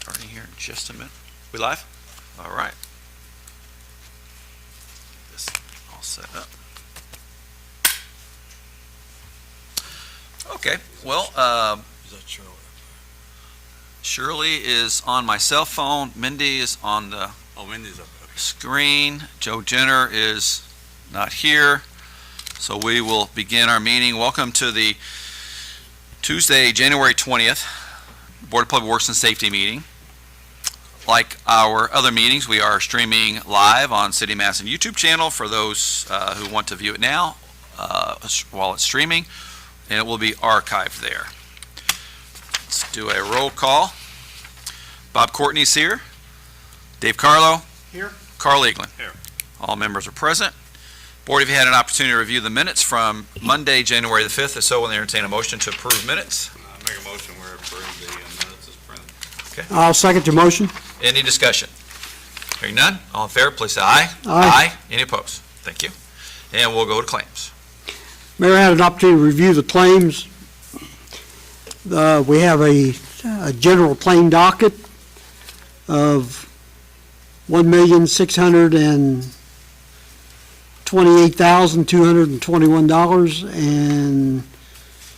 Starting here in just a minute. We live? All right. Get this all set up. Okay, well, Is that Shirley? Shirley is on my cell phone. Mindy is on the Oh, Mindy's up. Okay. screen. Joe Jenner is not here. So we will begin our meeting. Welcome to the Tuesday, January 20th, Board of Public Works and Safety meeting. Like our other meetings, we are streaming live on City Madison YouTube channel for those who want to view it now while it's streaming, and it will be archived there. Let's do a roll call. Bob Courtney's here. Dave Carlo. Here. Carl Eaglin. Here. All members are present. Board, have you had an opportunity to review the minutes from Monday, January the 5th? If so, will entertain a motion to approve minutes? Make a motion where approve the minutes as printed. I'll second your motion. Any discussion? Hearing none, all in favor, please say aye. Aye. Any opposed? Thank you. And we'll go to claims. Mayor, I had an opportunity to review the claims. We have a general claim docket of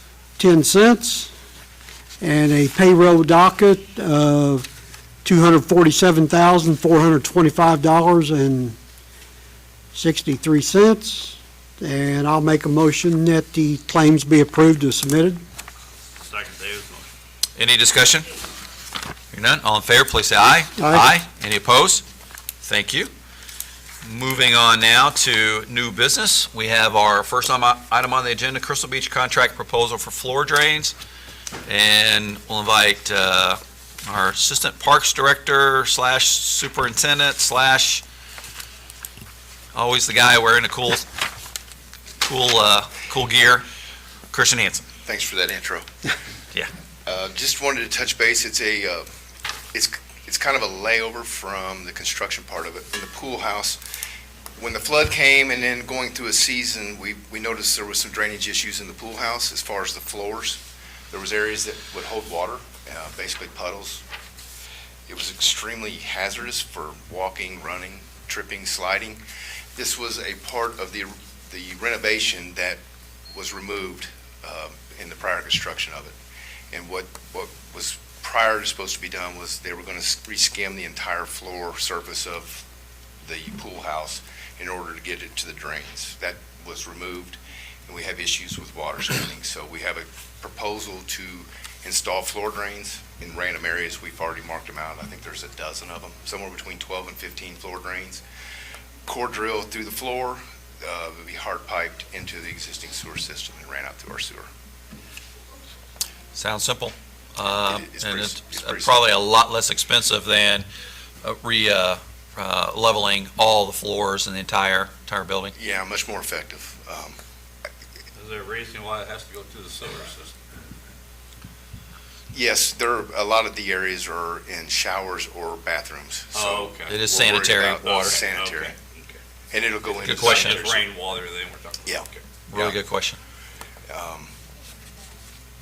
$1,628,221.10, and a payroll docket of $247,425.63. And I'll make a motion that the claims be approved as submitted. Second Dave's motion. Any discussion? Hearing none, all in favor, please say aye. Aye. Any opposed? Thank you. Moving on now to new business. We have our first item on the agenda, Crystal Beach contract proposal for floor drains. And we'll invite our Assistant Parks Director / Superintendent / always the guy wearing the cool gear, Christian Hansen. Thanks for that intro. Yeah. Just wanted to touch base. It's kind of a layover from the construction part of it. In the pool house, when the flood came and then going through a season, we noticed there was some drainage issues in the pool house as far as the floors. There was areas that would hold water, basically puddles. It was extremely hazardous for walking, running, tripping, sliding. This was a part of the renovation that was removed in the prior construction of it. And what was prior to supposed to be done was they were going to reskim the entire floor surface of the pool house in order to get it to the drains. That was removed, and we have issues with water standing. So we have a proposal to install floor drains in random areas. We've already marked them out. I think there's a dozen of them, somewhere between 12 and 15 floor drains. Core drill through the floor, would be hard piped into the existing sewer system and ran out through our sewer. Sounds simple. It's And pretty- it's it's pretty probably a lot less expensive than leveling all the floors in the entire building. Yeah, much more effective. Is there a reason why it has to go through the sewer system? Yes, a lot of the areas are in showers or bathrooms. Oh, So okay. It is we're worried sanitary about water. sanitary. Okay. And it'll go into. Good question. Just rainwater, then we're talking. Yeah. Okay. Really Yeah. good question.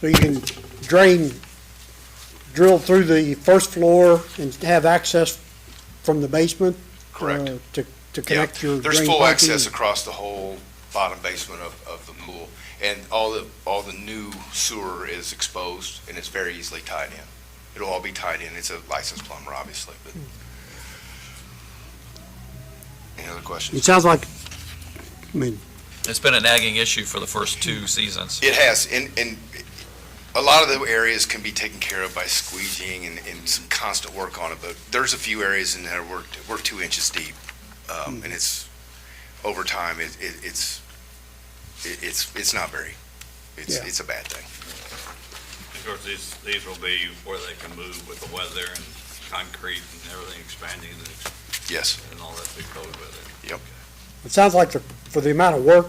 So you can drill through the first floor and have access from the basement? Correct. To connect your There's drain full piping? access across the whole bottom basement of the pool. And all the new sewer is exposed and it's very easily tied in. It'll all be tied in. It's a licensed plumber, obviously, but. Any other questions? It sounds like, It's been a nagging issue for the first two seasons. It has, and a lot of the areas can be taken care of by squeegeeing and some constant work on it, but there's a few areas in there we're 2 inches deep, and it's, over time, it's not very, Yeah. it's a bad thing. Of course, these will be where they can move with the weather and concrete and everything expanding Yes. and all that big cold weather. Yep. it sounds like for the amount of work,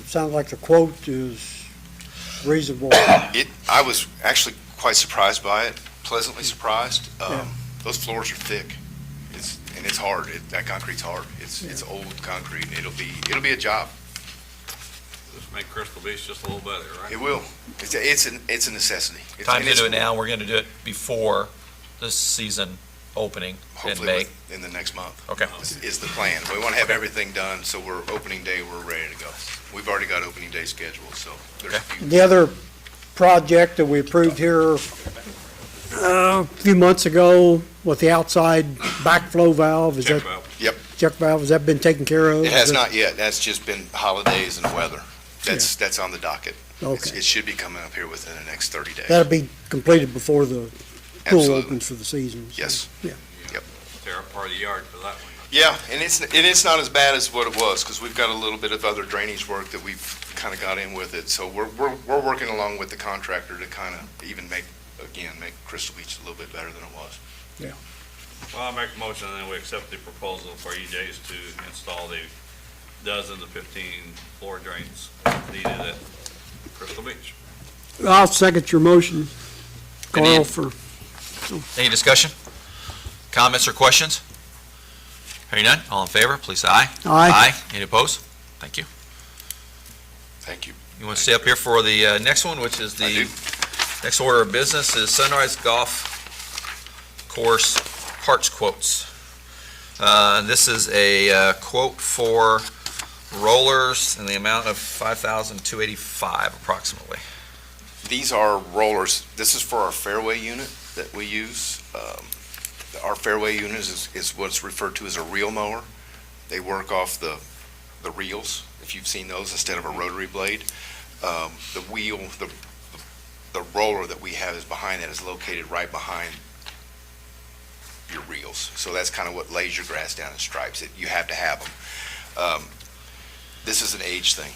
sounds like the quote is reasonable. I was actually quite surprised by it, pleasantly surprised. Yeah. Those floors are thick. It's hard. That concrete's hard. It's old concrete, and it'll be a job. Just make Crystal Beach just a little better, right? It will. It's a necessity. Time to do it now. We're going to do it before this season opening in Hopefully May. in the next month. Okay. Is the plan. We want to have everything done, so we're opening day, we're ready to go. We've already got opening day scheduled, so there's a few. The other project that we approved here a few months ago with the outside backflow valve, is Check that, valve. check valve, has that been taken care of? It has not yet. That's just been holidays and weather. That's on the docket. Okay. It should be coming up here within the next 30 days. That'll be completed before the pool Absolutely. opens for the season. so, Yes. Yeah. Tear up part of the yard for that one. Yeah, and it's not as bad as what it was, because we've got a little bit of other drainage work that we've kind of got in with it. So we're working along with the contractor to kind of even make Crystal Beach a little bit better than it was. Well, I make a motion and then we accept the proposal for EJ's to install the dozen to 15 floor drains needed at Crystal Beach. I'll second your motion, Any- Carl, for, Any discussion? Comments or questions? Hearing none, all in favor, please say aye. aye. Any opposed? Thank you. Thank you. You want to stay up here for the next one, which is I the do. next order of business is Sunrise Golf Course parts quotes. This is a quote for rollers in the amount of $5,285 approximately. These are rollers. This is for our fairway unit that we use. Our fairway unit is what's referred to as a reel mower. They work off the reels, if you've seen those, instead of a rotary blade. The wheel, the roller that we have is behind that, is located right behind your reels. So that's kind of what lays your grass down and stripes it. You have to have them. This is an age thing.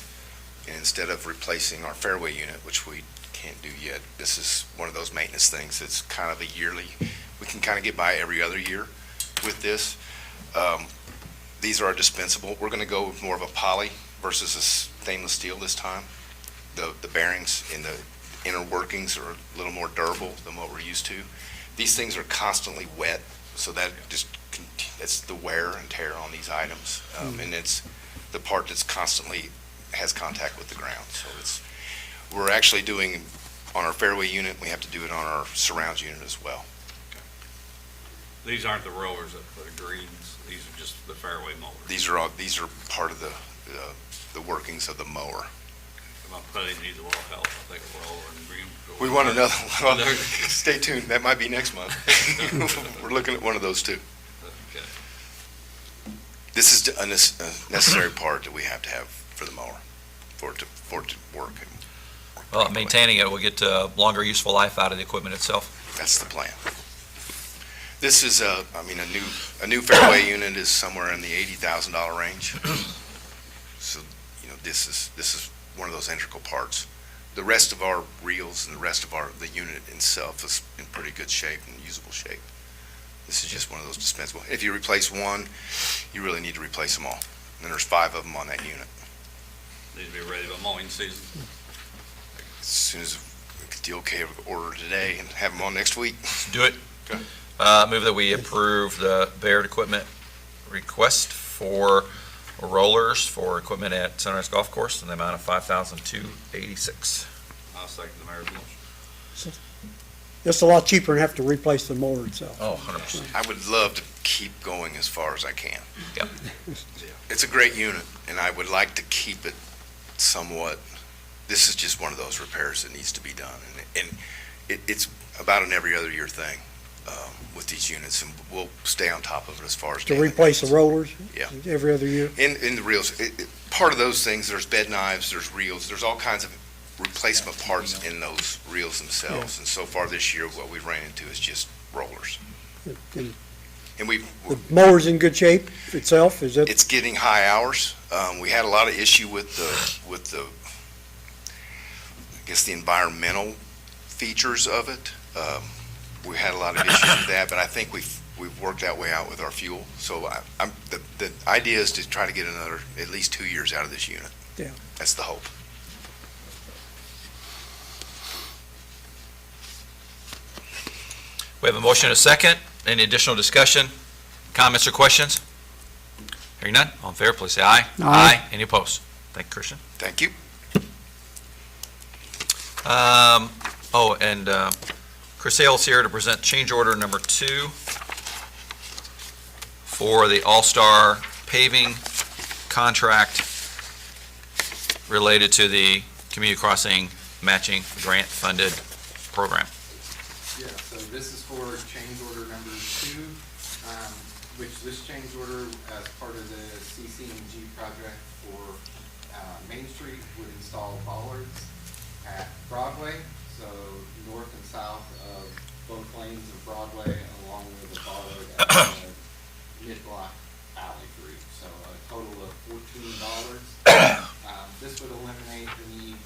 And instead of replacing our fairway unit, which we can't do yet, this is one of those maintenance things that's kind of a yearly. We can kind of get by every other year with this. These are dispensable. We're going to go with more of a poly versus a stainless steel this time. The bearings in the inner workings are a little more durable than what we're used to. These things are constantly wet, so that's the wear and tear on these items. And it's the part that's constantly has contact with the ground. So we're actually doing, on our fairway unit, we have to do it on our surrounds unit as well. These aren't the rollers for the greens, these are just the fairway mowers. These are part of the workings of the mower. If I'm putting these will help, I think a roller and green. We want another, well, stay tuned, that might be next month. We're looking at one of those too. Okay. This is a necessary part that we have to have for the mower, for it to work. Well, maintaining it will get longer useful life out of the equipment itself. That's the plan. This is a new fairway unit is somewhere in the $80,000 range. So, this is one of those integral parts. The rest of our reels and the rest of the unit itself is in pretty good shape and usable shape. This is just one of those dispensable. If you replace one, you really need to replace them all. And there's 5 of them on that unit. Need to be ready for mowing season. As soon as we get the okay of order today and have them on next week. Let's do it. Okay. Move that we approve the Baird equipment request for rollers for equipment at Sunrise Golf Course in the amount of $5,286. I'll second the mayor's motion. It's a lot cheaper than have to replace the mower itself. Oh, 100%. I would love to keep going as far as I can. Yep. It's a great unit, and I would like to keep it somewhat. This is just one of those repairs that needs to be done, and it's about an every other year thing with these units, and we'll stay on top of it as far as To damage replace the goes. rollers? Yeah. Every other year? In the reels, part of those things, there's bed knives, there's reels, there's all kinds of replacement parts in those reels themselves. And so far this year, what we've ran into is just rollers. And And the mower's in good shape itself, is it? it's getting high hours. We had a lot of issue with the, I guess, the environmental features of it. We had a lot of issues with that, but I think we've worked that way out with our fuel. So the idea is to try to get another, at least 2 years out of this unit. Yeah. That's the hope. We have a motion and a second. Any additional discussion, comments, or questions? Hearing none, all in favor, please say aye. Aye. Any opposed? Thank you, Christian. Thank you. And Chris Hale's here to present change order number 2 for the All-Star paving contract related to the Community Crossing Matching Grant Funded Program. Yeah, so this is for change order number 2, which this change order as part of the CC&G project for Main Street would install bollards at Broadway, so north and south of both lanes of Broadway, along with a bollard at the mid-block alley group. So a total of 14 bollards. This would eliminate the need,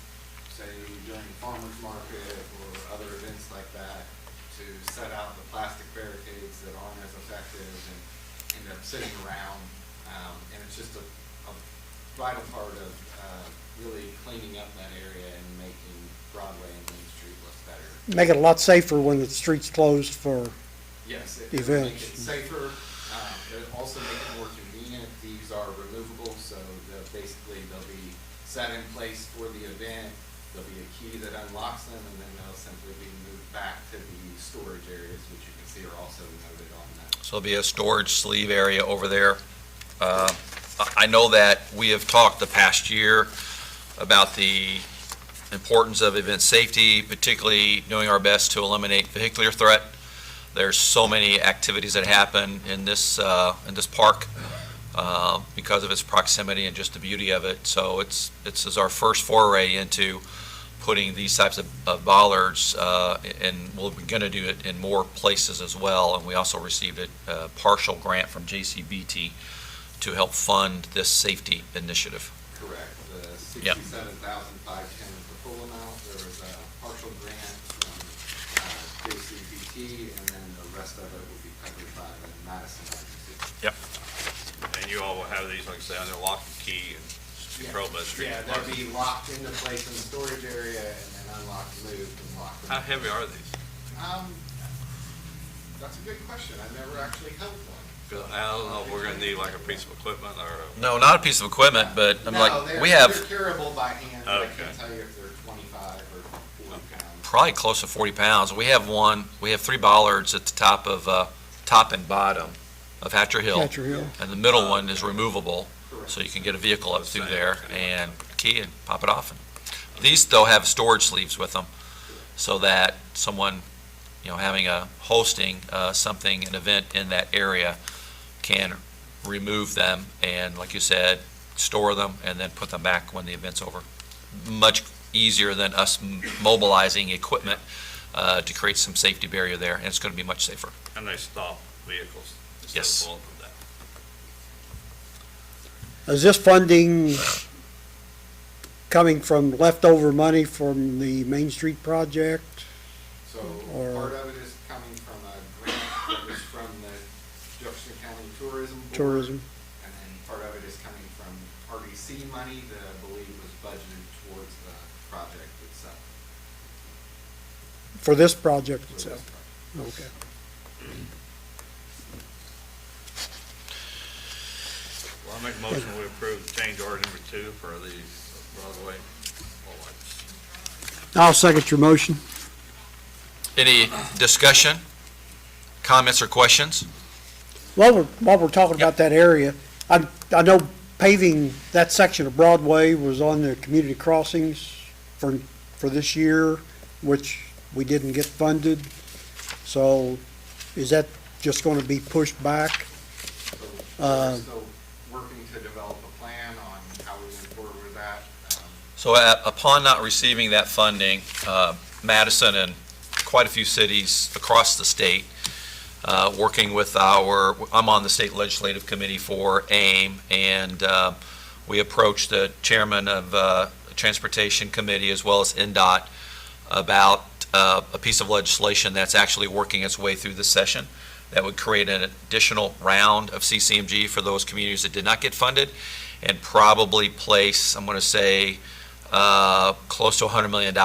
say, during farmer's market or other events like that, to set out the plastic barricades that aren't as effective and end up sitting around. And it's just a vital part of really cleaning up that area and making Broadway and Main Street look better. Make it a lot safer when the street's closed for Yes, it will make events. it safer. It'll also make it more convenient. These are removable, so basically they'll be set in place for the event. There'll be a key that unlocks them, and then they'll simply be moved back to the storage areas, which you can see are also noted on that. So it'll be a storage sleeve area over there. I know that we have talked the past year about the importance of event safety, particularly doing our best to eliminate vehicular threat. There's so many activities that happen in this park because of its proximity and just the beauty of it. So it's is our first foray into putting these types of bollards, and we're going to do it in more places as well. And we also received a partial grant from JCBT to help fund this safety initiative. Correct. The Yep. $67,510 is the full amount. There was a partial grant from JCBT, and then the rest of it will be covered by the Madison agency. And you all will have these, like I say, on their lock and key and controlled by the street Yeah, they'll department. be locked into place in the storage area and then unlocked, moved, and locked. How heavy are these? That's a good question. I've never actually held one. 'Cause I don't know if we're gonna need like a piece of equipment or No, not a piece of equipment, but I'm No, like, they're- we have They're carryable by hand, but I Okay. can't tell you if they're 25 or 40 pounds. probably close to 40 pounds. We have 3 bollards at the top and bottom of Hatcher Hill. Hatcher Hill. And the middle one is removable, Correct. so you can get a vehicle up through there and key and pop it off. These, though, have storage sleeves with them, so that someone, having hosting something, an event in that area, can remove them and, like you said, store them and then put them back when the event's over. Much easier than us mobilizing equipment to create some safety barrier there, and it's going to be much safer. and they stop vehicles instead Yes. of pulling them down. Is this funding coming from leftover money from the Main Street project? So Or- part of it is coming from a grant that was from the Jefferson County Tourism Board. Tourism? And then part of it is coming from RDC money that I believe was budgeted towards the project itself. For this project for this itself? project. Okay. Well, I make a motion we approve the change order number 2 for the Broadway bollards. I'll second your motion. Any discussion, comments, or questions? While we're talking about that area, I know paving that section of Broadway was on the community crossings for this year, which we didn't get funded. So is that just going to be pushed back? So we're still working to develop a plan on how we move forward with that. So upon not receiving that funding, Madison and quite a few cities across the state, working with I'm on the state legislative committee for AIM, and we approached the chairman of Transportation Committee as well as NDOT about a piece of legislation that's actually working its way through the session that would create an additional round of CCMG for those communities that did not get funded, and probably place, I'm going to say, close to $100 million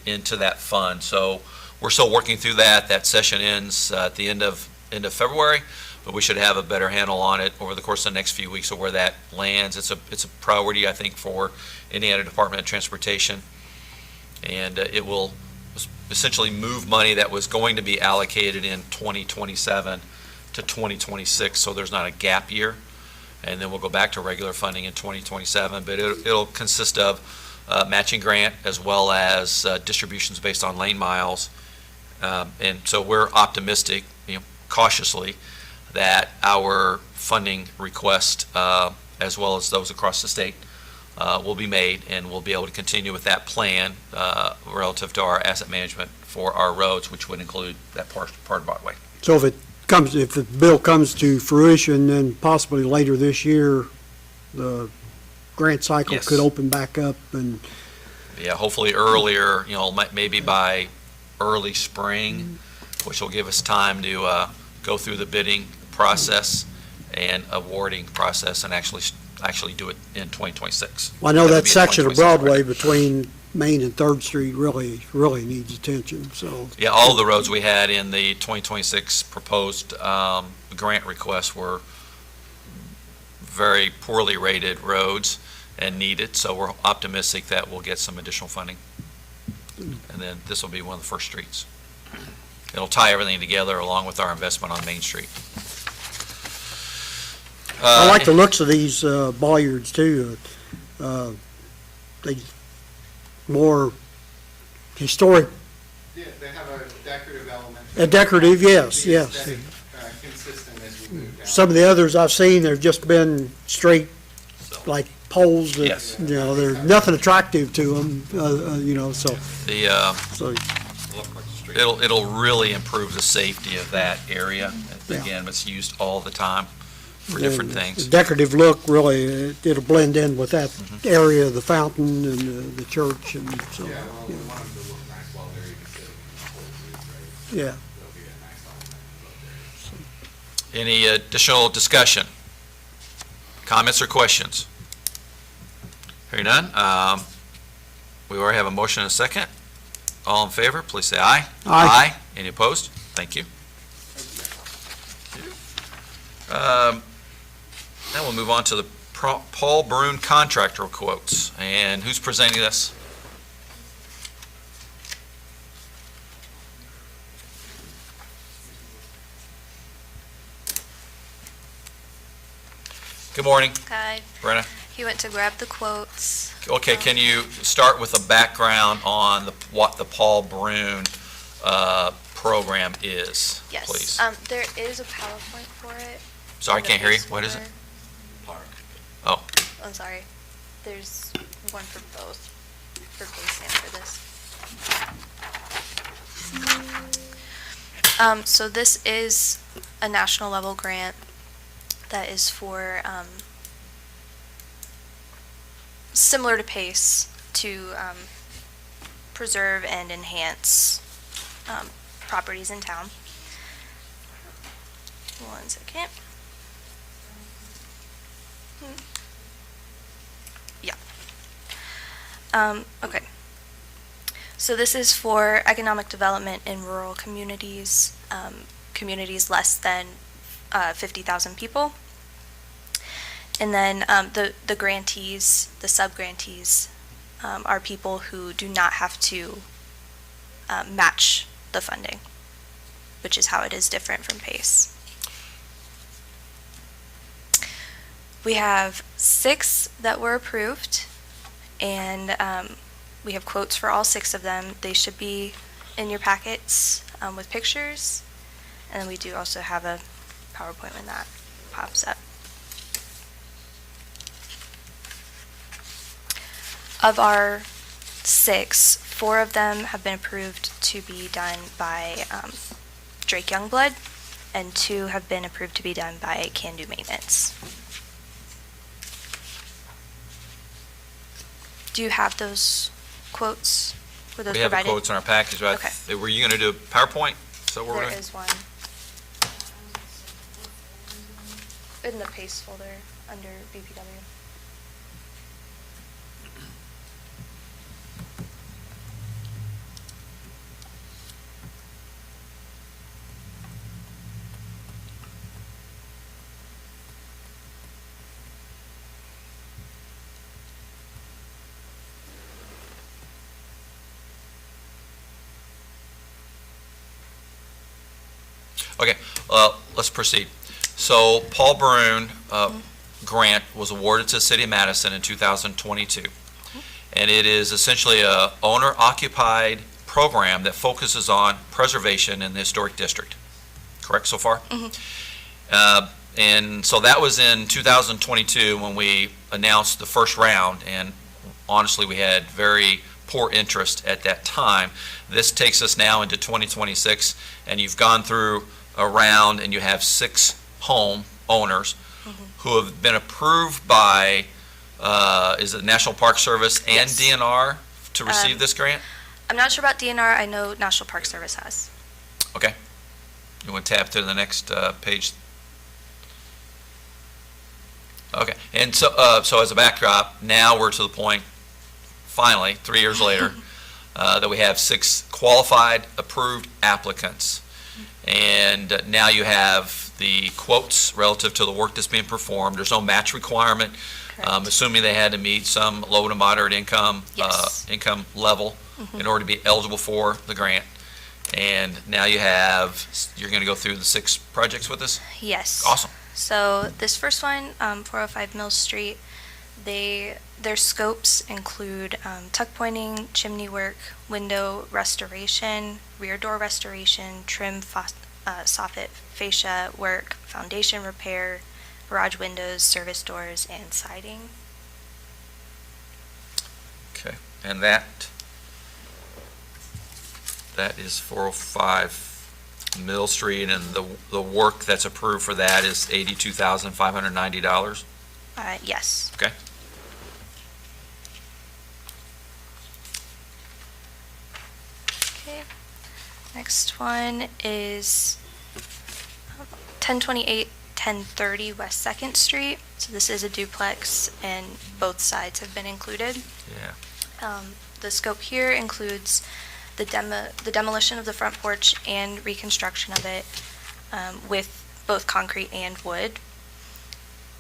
into that fund. So we're still working through that. That session ends at the end of February, but we should have a better handle on it over the course of the next few weeks of where that lands. It's a priority, I think, for Indiana Department of Transportation, and it will essentially move money that was going to be allocated in 2027 to 2026, so there's not a gap year. And then we'll go back to regular funding in 2027, but it'll consist of matching grant as well as distributions based on lane miles. And so we're optimistic, cautiously, that our funding request, as well as those across the state, will be made, and we'll be able to continue with that plan relative to our asset management for our roads, which would include that part of Broadway. So if the bill comes to fruition, then possibly later this year, the grant cycle Yes. could open back up and, Yeah, hopefully earlier, maybe by early spring, which will give us time to go through the bidding process and awarding process and actually do it in 2026. I know That would that be a section of 2026 Broadway project. between Main and Third Street really needs attention, so. Yeah, all of the roads we had in the 2026 proposed grant requests were very poorly rated roads and needed, so we're optimistic that we'll get some additional funding. And then this will be one of the first streets. It'll tie everything together along with our investment on Main Street. I like the looks of these bollards too. They more historic, Yeah, they have a decorative element. A decorative, yes, The yes. aesthetic, consistent as we move down. some of the others I've seen, they've just been straight, like poles that, Yes. there's nothing attractive to them, so, The, so, Look like the street. it'll really improve the safety of that area. Yeah. Again, it's used all the time for different and things. the decorative look, really, it'll blend in with that Mm-hmm. area of the fountain and the church and so, Yeah, well, we want them to look nice while they're even sitting in the whole roof, right? yeah. There'll be a nice element above there. Any additional discussion? Comments or questions? Hearing none, we already have a motion and a second. All in favor, please say aye. Aye. Any opposed? Thank you. Now we'll move on to the Paul Brune contractor quotes. And who's presenting this? Good morning, Okay, Brenna. he went to grab the quotes. Okay, can you start with a background on what the Paul Brune program is, Yes. please? There is a PowerPoint for it. Sorry, I in the can't hear you. What is it? placeholder. Oh. I'm sorry. There's one for both, for base and for this. So this is a national level grant that is for, similar to PACE, to preserve and enhance properties in town. One second. Yeah. Okay. So this is for economic development in rural communities, communities less than 50,000 people. And then the grantees, the sub-grantees, are people who do not have to match the funding, which is how it is different from PACE. We have 6 that were approved, and we have quotes for all 6 of them. They should be in your packets with pictures, and then we do also have a PowerPoint when that pops up. Of our 6, 4 of them have been approved to be done by Drake Youngblood, and 2 have been approved to be done by Can Do Maintenance. Do you have those quotes? Were those We have the provided? quotes in our package, but Okay. were you going to do a PowerPoint? Is that what we're There doing? is one. In the PACE folder under BPW. Let's proceed. So Paul Brune grant was awarded to the city of Madison in 2022. And it is essentially a owner-occupied program that focuses on preservation in the historic district. Correct so far? And so that was in 2022 when we announced the first round, and honestly, we had very poor interest at that time. This takes us now into 2026, and you've gone through a round, and you have 6 home owners who have been approved by, is it National Park Service and Yes. DNR to receive this grant? I'm not sure about DNR. I know National Park Service has. Okay. You want to tap to the next page? Okay, and so as a backdrop, now we're to the point, finally, 3 years later, that we have 6 qualified, approved applicants. And now you have the quotes relative to the work that's being performed. There's no match requirement, Correct. assuming they had to meet some low to moderate income, Yes. income level in order to be eligible for the grant. And now you're going to go through the 6 projects with us? Yes. Awesome. So this first one, 405 Mill Street, their scopes include tuck pointing, chimney work, window restoration, rear door restoration, trim, soffit, fascia work, foundation repair, garage windows, service doors, and siding. Okay, and that is 405 Mill Street, and the work that's approved for that is $82,590. Yes. Okay. Okay. Next one is 1028, 1030 West 2nd Street. So this is a duplex, and both sides have been included. Yeah. The scope here includes the demolition of the front porch and reconstruction of it with both concrete and wood.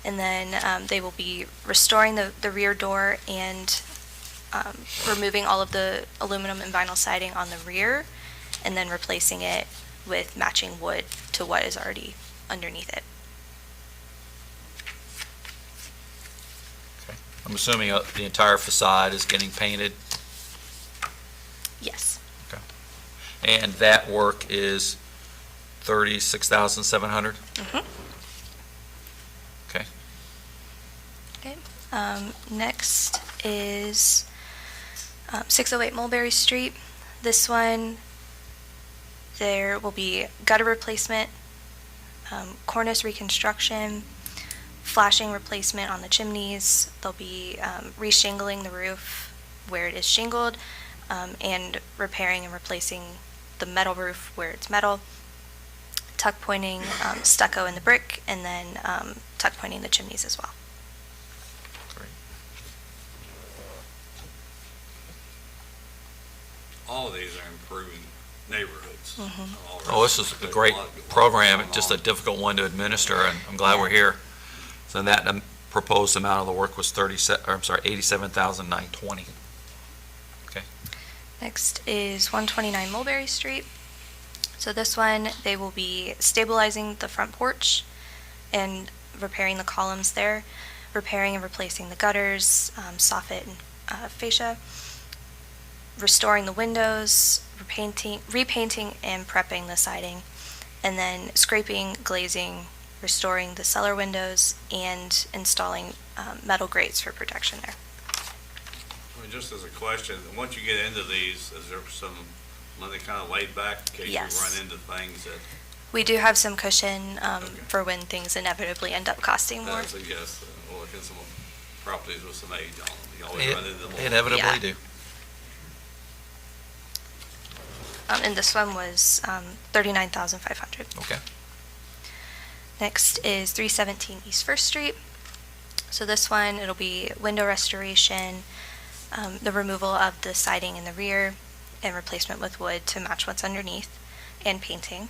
And then they will be restoring the rear door and removing all of the aluminum and vinyl siding on the rear, and then replacing it with matching wood to what is already underneath it. Okay. I'm assuming the entire facade is getting painted, Yes. and that work is $36,700? Mhm. Okay. Okay. Next is 608 Mulberry Street. This one, there will be gutter replacement, cornice reconstruction, flashing replacement on the chimneys. They'll be re-shingling the roof where it is shingled, and repairing and replacing the metal roof where it's metal, tuck pointing stucco in the brick, and then tuck pointing the chimneys as well. Great. All of these are improving neighborhoods. All Oh, this is a there's great lot program, going just a on. difficult one to administer, and I'm glad we're here. So that proposed amount of the work was $87,920. Next is 129 Mulberry Street. So this one, they will be stabilizing the front porch and repairing the columns there, repairing and replacing the gutters, soffit and fascia, restoring the windows, repainting and prepping the siding, and then scraping, glazing, restoring the cellar windows, and installing metal grates for protection there. I mean, just as a question, once you get into these, is there some, are they kind of laid back in case Yes. you run into things that, We do have some cushion Okay. for when things inevitably end up costing more. that's a yes, or in some properties with some age on them, you always run into them. Inevitably Yeah. do. And this one was 39,500. Okay. Next is 317 East First Street. So this one, it'll be window restoration, the removal of the siding in the rear, and replacement with wood to match what's underneath, and painting.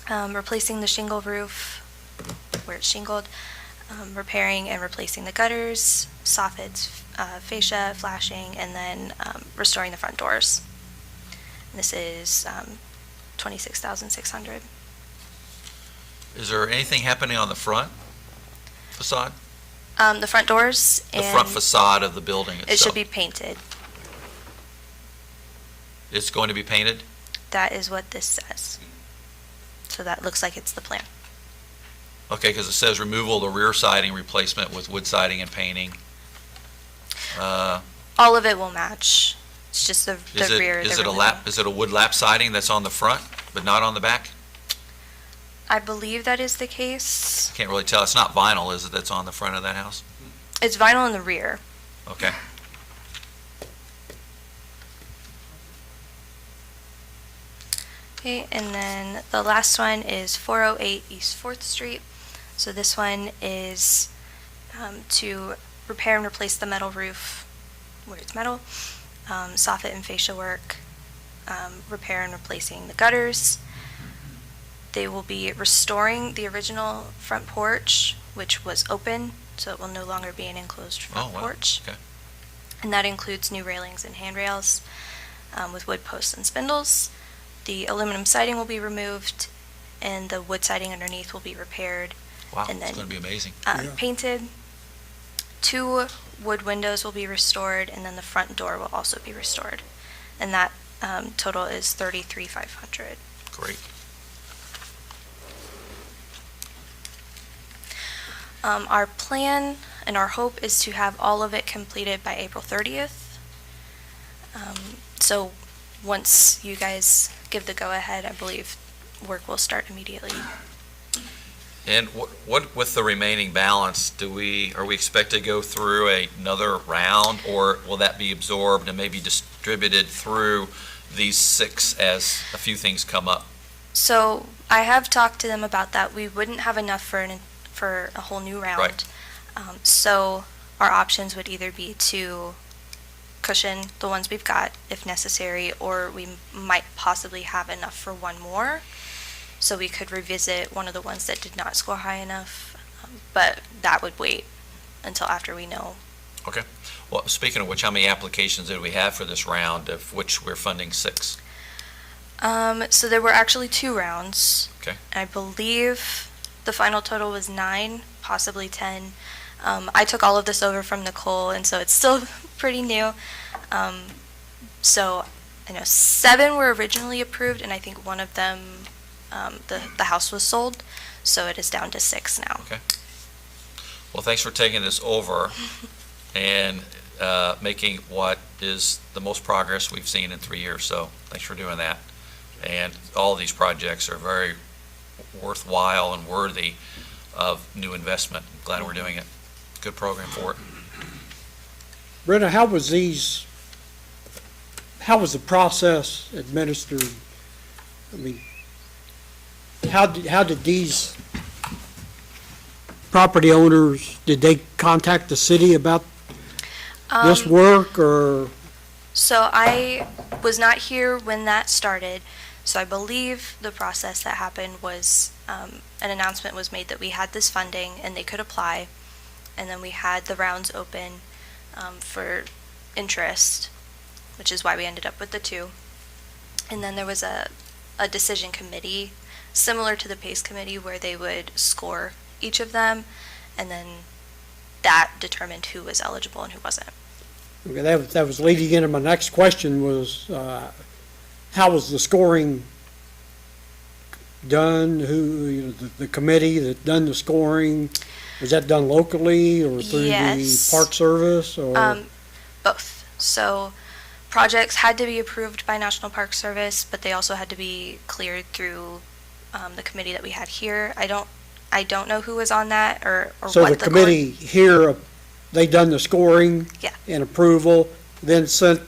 Replacing the shingle roof where it's shingled, repairing and replacing the gutters, soffits, fascia, flashing, and then restoring the front doors. This is 26,600. Is there anything happening on the front facade? The front doors The front and facade of the building itself? it should be painted. It's going to be painted? That is what this says. So that looks like it's the plan. Okay, because it says removal of the rear siding replacement with wood siding and painting. All of it will match. It's just the rear. Is the it a removal. lap, is it a wood lap siding that's on the front, but not on the back? I believe that is the case. Can't really tell. It's not vinyl, is it, that's on the front of that house? It's vinyl in the rear. Okay. Okay, and then the last one is 408 East 4th Street. So this one is to repair and replace the metal roof where it's metal, soffit and fascia work, repair and replacing the gutters. They will be restoring the original front porch, which was open, so it will no longer be an enclosed front Oh, wow. porch. Okay. And that includes new railings and handrails with wood posts and spindles. The aluminum siding will be removed, and the wood siding underneath will be repaired, Wow, And it's then- going to be amazing. Yeah. painted. 2 wood windows will be restored, and then the front door will also be restored. And that total is $33,500. Great. Our plan and our hope is to have all of it completed by April 30th. So once you guys give the go-ahead, I believe work will start immediately. And what with the remaining balance, are we expect to go through another round, or will that be absorbed and maybe distributed through these 6 as a few things come up? So I have talked to them about that. We wouldn't have enough for a whole new round. Right. So our options would either be to cushion the ones we've got if necessary, or we might possibly have enough for one more. So we could revisit one of the ones that did not score high enough, but that would wait until after we know. Okay. Well, speaking of which, how many applications did we have for this round, of which we're funding 6? So there were actually 2 rounds. Okay. I believe the final total was 9, possibly 10. I took all of this over from Nicole, and so it's still pretty new. So I know 7 were originally approved, and I think one of them, the house was sold, so it is down to 6 now. Okay. Well, thanks for taking this over and making what is the most progress we've seen in 3 years. So thanks for doing that. And all of these projects are very worthwhile and worthy of new investment. Glad we're doing it. Good program for it. Brenda, how was the process administered? I mean, how did these property owners, did they contact the city about this work, or? So I was not here when that started, so I believe the process that happened was an announcement was made that we had this funding and they could apply, and then we had the rounds open for interest, which is why we ended up with the 2. And then there was a decision committee, similar to the PACE committee, where they would score each of them, and then that determined who was eligible and who wasn't. Okay, that was leading into my next question was, how was the scoring done? Who, the committee that done the scoring, was that done locally or through the Yes. Park Service, or? Both. So projects had to be approved by National Park Service, but they also had to be cleared through the committee that we had here. I don't know who was on that or So what the committee here, they done the scoring? Yeah. And approval, then sent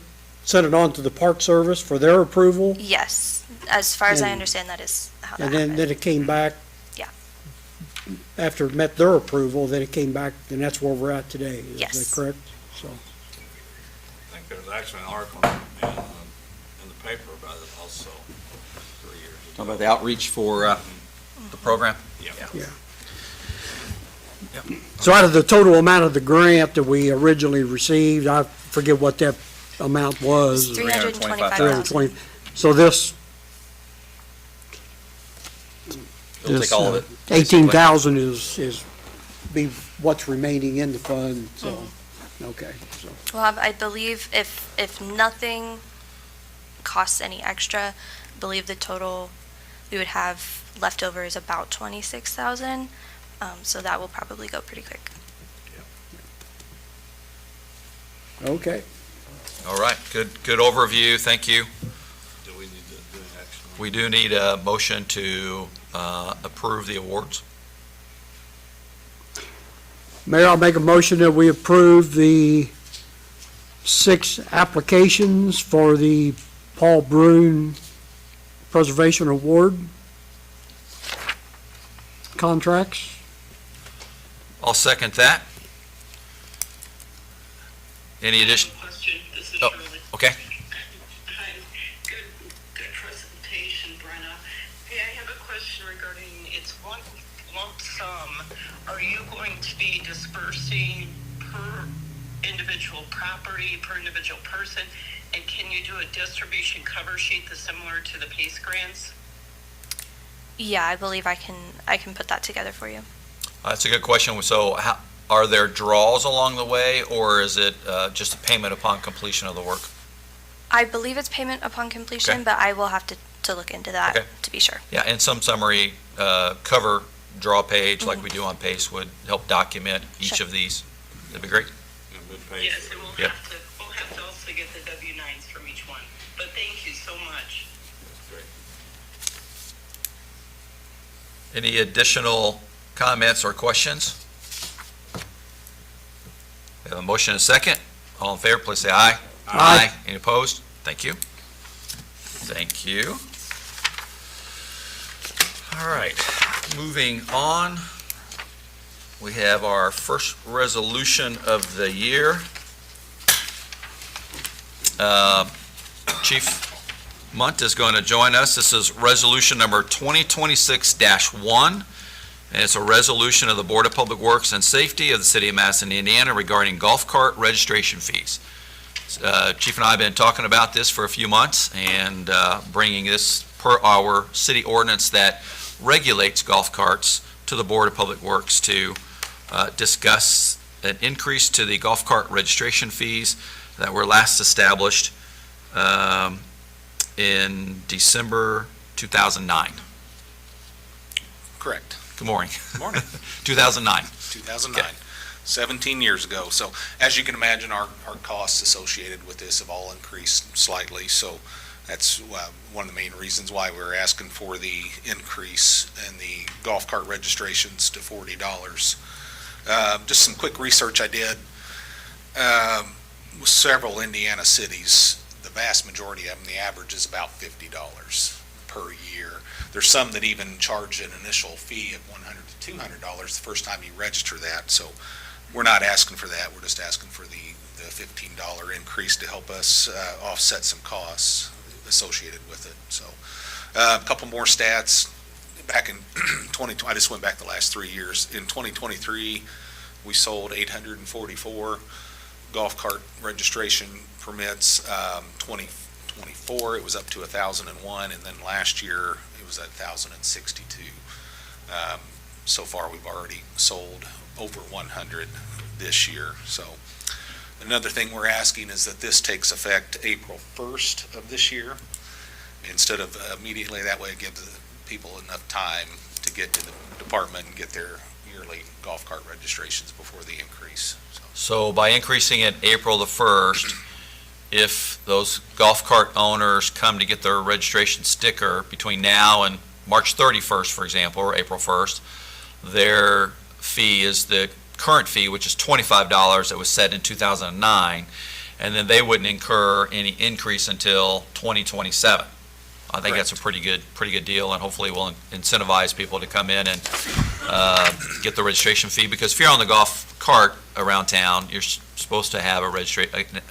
it on to the Park Service for their approval? Yes, as far as I And- understand, that is how that And then happened. it came back? Yeah. After it met their approval, then it came back, and that's where we're at today. Yes. Is that correct? So, I think there's actually an article in the paper about it also 3 years ago. Talking about the outreach for the program? Yeah. yeah. Yep. So out of the total amount of the grant that we originally received, I forget what that amount was. It's $325,000. 320. So this, It'll take all of it. 18,000 is be what's remaining in the fund, so, okay, so. We'll have, I believe, if nothing costs any extra, I believe the total we would have left over is about 26,000. So that will probably go pretty quick. Okay. All right, good overview, thank you. Do we need to do an action? We do need a motion to approve the awards. Mayor, I'll make a motion that we approve the 6 applications for the Paul Brune Preservation Award contracts. I'll second that. Any addition? Question, this is Oh. Shirley. Okay. Hi, good presentation, Brenna. Hey, I have a question regarding, it's one lump sum. Are you going to be dispersing per individual property, per individual person? And can you do a distribution cover sheet that's similar to the PACE grants? Yeah, I believe I can put that together for you. That's a good question. So are there draws along the way, or is it just a payment upon completion of the work? I believe it's payment upon completion, Okay. but I will have to look into that Okay. to be sure. Yeah, and some summary cover draw page like we do on PACE would help document each Sure. of these. That'd be great. And with PACE. Yes, and we'll Yep. have to also get the W-9s from each one. But thank you so much. That's great. Any additional comments or questions? We have a motion and a second. All in favor, please say aye. Aye. Any opposed? Thank you. Thank you. All right, moving on. We have our first resolution of the year. Chief Munt is going to join us. This is resolution number 2026-1. And it's a resolution of the Board of Public Works and Safety of the City of Madison, Indiana regarding golf cart registration fees. Chief and I have been talking about this for a few months and bringing this per our city ordinance that regulates golf carts to the Board of Public Works to discuss an increase to the golf cart registration fees that were last established in December 2009. Correct. Good morning. Good morning. 2009. 2009, 17 years ago. So as you can imagine, our costs associated with this have all increased slightly. So that's one of the main reasons why we're asking for the increase in the golf cart registrations to $40. Just some quick research I did. With several Indiana cities, the vast majority of them, the average is about $50 per year. There's some that even charge an initial fee of $100 to $200 the first time you register that. So we're not asking for that. We're just asking for the $15 increase to help us offset some costs associated with it. So a couple more stats. Back in 2020, I just went back the last 3 years. In 2023, we sold 844 golf cart registration permits. 2024, it was up to 1,001, and then last year it was at 1,062. So far, we've already sold over 100 this year. So another thing we're asking is that this takes effect April 1st of this year instead of immediately. That way it gives the people enough time to get to the department and get their yearly golf cart registrations before the increase. So by increasing it April the 1st, if those golf cart owners come to get their registration sticker between now and March 31st, for example, or April 1st, their fee is the current fee, which is $25 that was set in 2009, and then they wouldn't incur any increase until 2027. I think that's a pretty good deal, and hopefully will incentivize people to come in and get the registration fee, because if you're on the golf cart around town, you're supposed to have a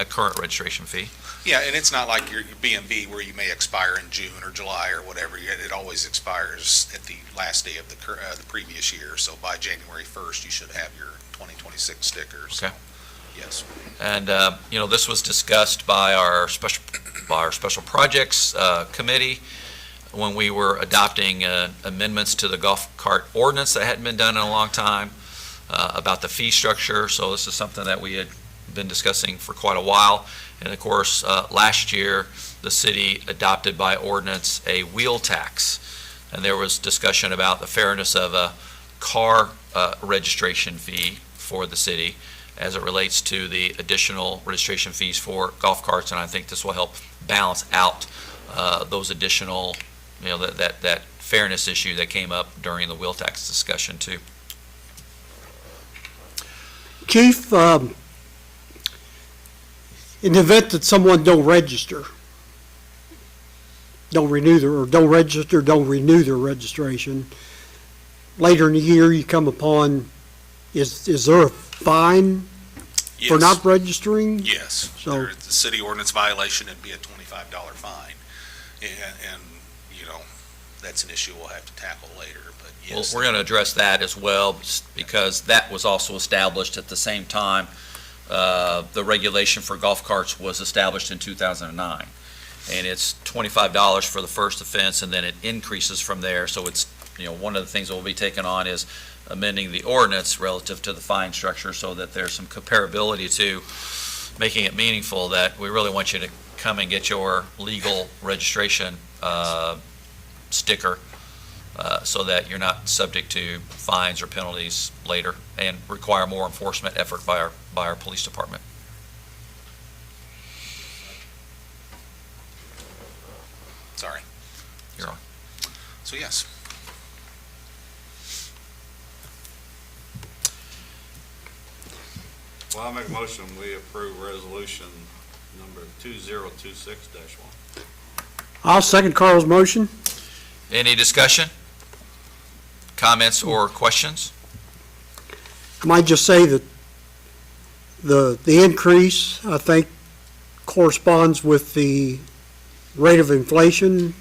current registration fee. Yeah, and it's not like your B&B where you may expire in June or July or whatever. It always expires at the last day of the previous year. So by January 1st, you should have your 2026 stickers. Okay. Yes. And, this was discussed by our special projects committee when we were adopting amendments to the golf cart ordinance that hadn't been done in a long time, about the fee structure. So this is something that we had been discussing for quite a while. And of course, last year, the city adopted by ordinance a wheel tax. And there was discussion about the fairness of a car registration fee for the city as it relates to the additional registration fees for golf carts. And I think this will help balance out those additional, that fairness issue that came up during the wheel tax discussion too. Chief, in the event that someone don't register, don't renew their registration, later in the year you come upon, is there a fine for Yes. not registering? Yes. So- There is a city ordinance violation, it'd be a $25 fine. And, that's an issue we'll have to tackle later, but Well, yes. we're going to address that as well, because that was also established at the same time. The regulation for golf carts was established in 2009. And it's $25 for the first offense, and then it increases from there. So it's, one of the things that we'll be taking on is amending the ordinance relative to the fine structure so that there's some comparability to making it meaningful, that we really want you to come and get your legal registration sticker so that you're not subject to fines or penalties later and require more enforcement effort by our police department. Sorry. You're on. So yes. Well, I make a motion, we approve resolution number 2026-1. I'll second Carl's motion. Any discussion? Comments or questions? I might just say that the increase, I think, corresponds with the rate of inflation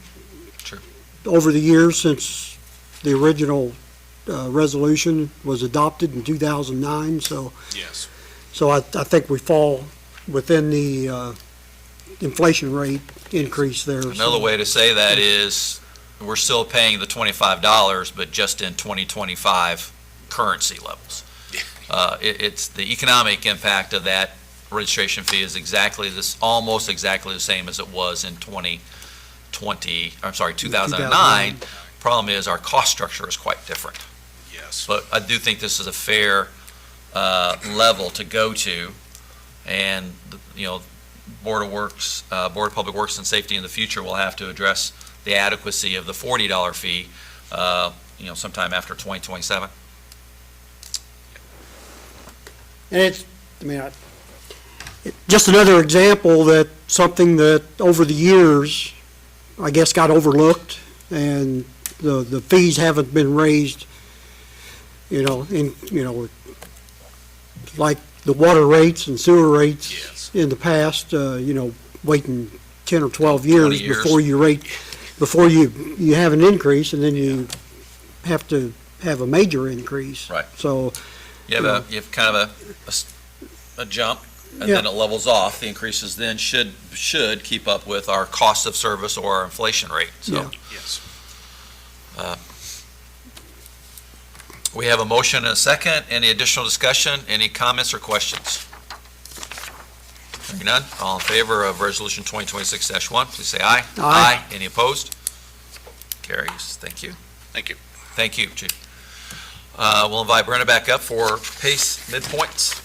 Sure. over the years since the original resolution was adopted in 2009. So Yes. I think we fall within the inflation rate increase there. Another way to say that is, we're still paying the $25, but just in 2025 currency levels. It's the economic impact of that registration fee is almost exactly the same as it was in 2009. Problem is, our cost structure is quite different. Yes. But I do think this is a fair level to go to, and, Board of Public Works and Safety in the future will have to address the adequacy of the $40 fee, sometime after 2027. And it's, just another example that something that over the years, I guess, got overlooked, and the fees haven't been raised, like the water rates and sewer rates Yes. in the past, waiting 10 or 12 years 20 years. before you have an increase, and then you have to have a major increase. Right. So, You have kind of a jump, and Yeah. then it levels off. The increases then should keep up with our cost of service or our inflation rate. So Yes. we have a motion and a second. Any additional discussion? Any comments or questions? Hearing none, all in favor of Resolution 2026-1, please say aye. Aye. Any opposed? Carries. Thank you. Thank you. Thank you, Chief. We'll invite Brenda back up for PACE midpoints.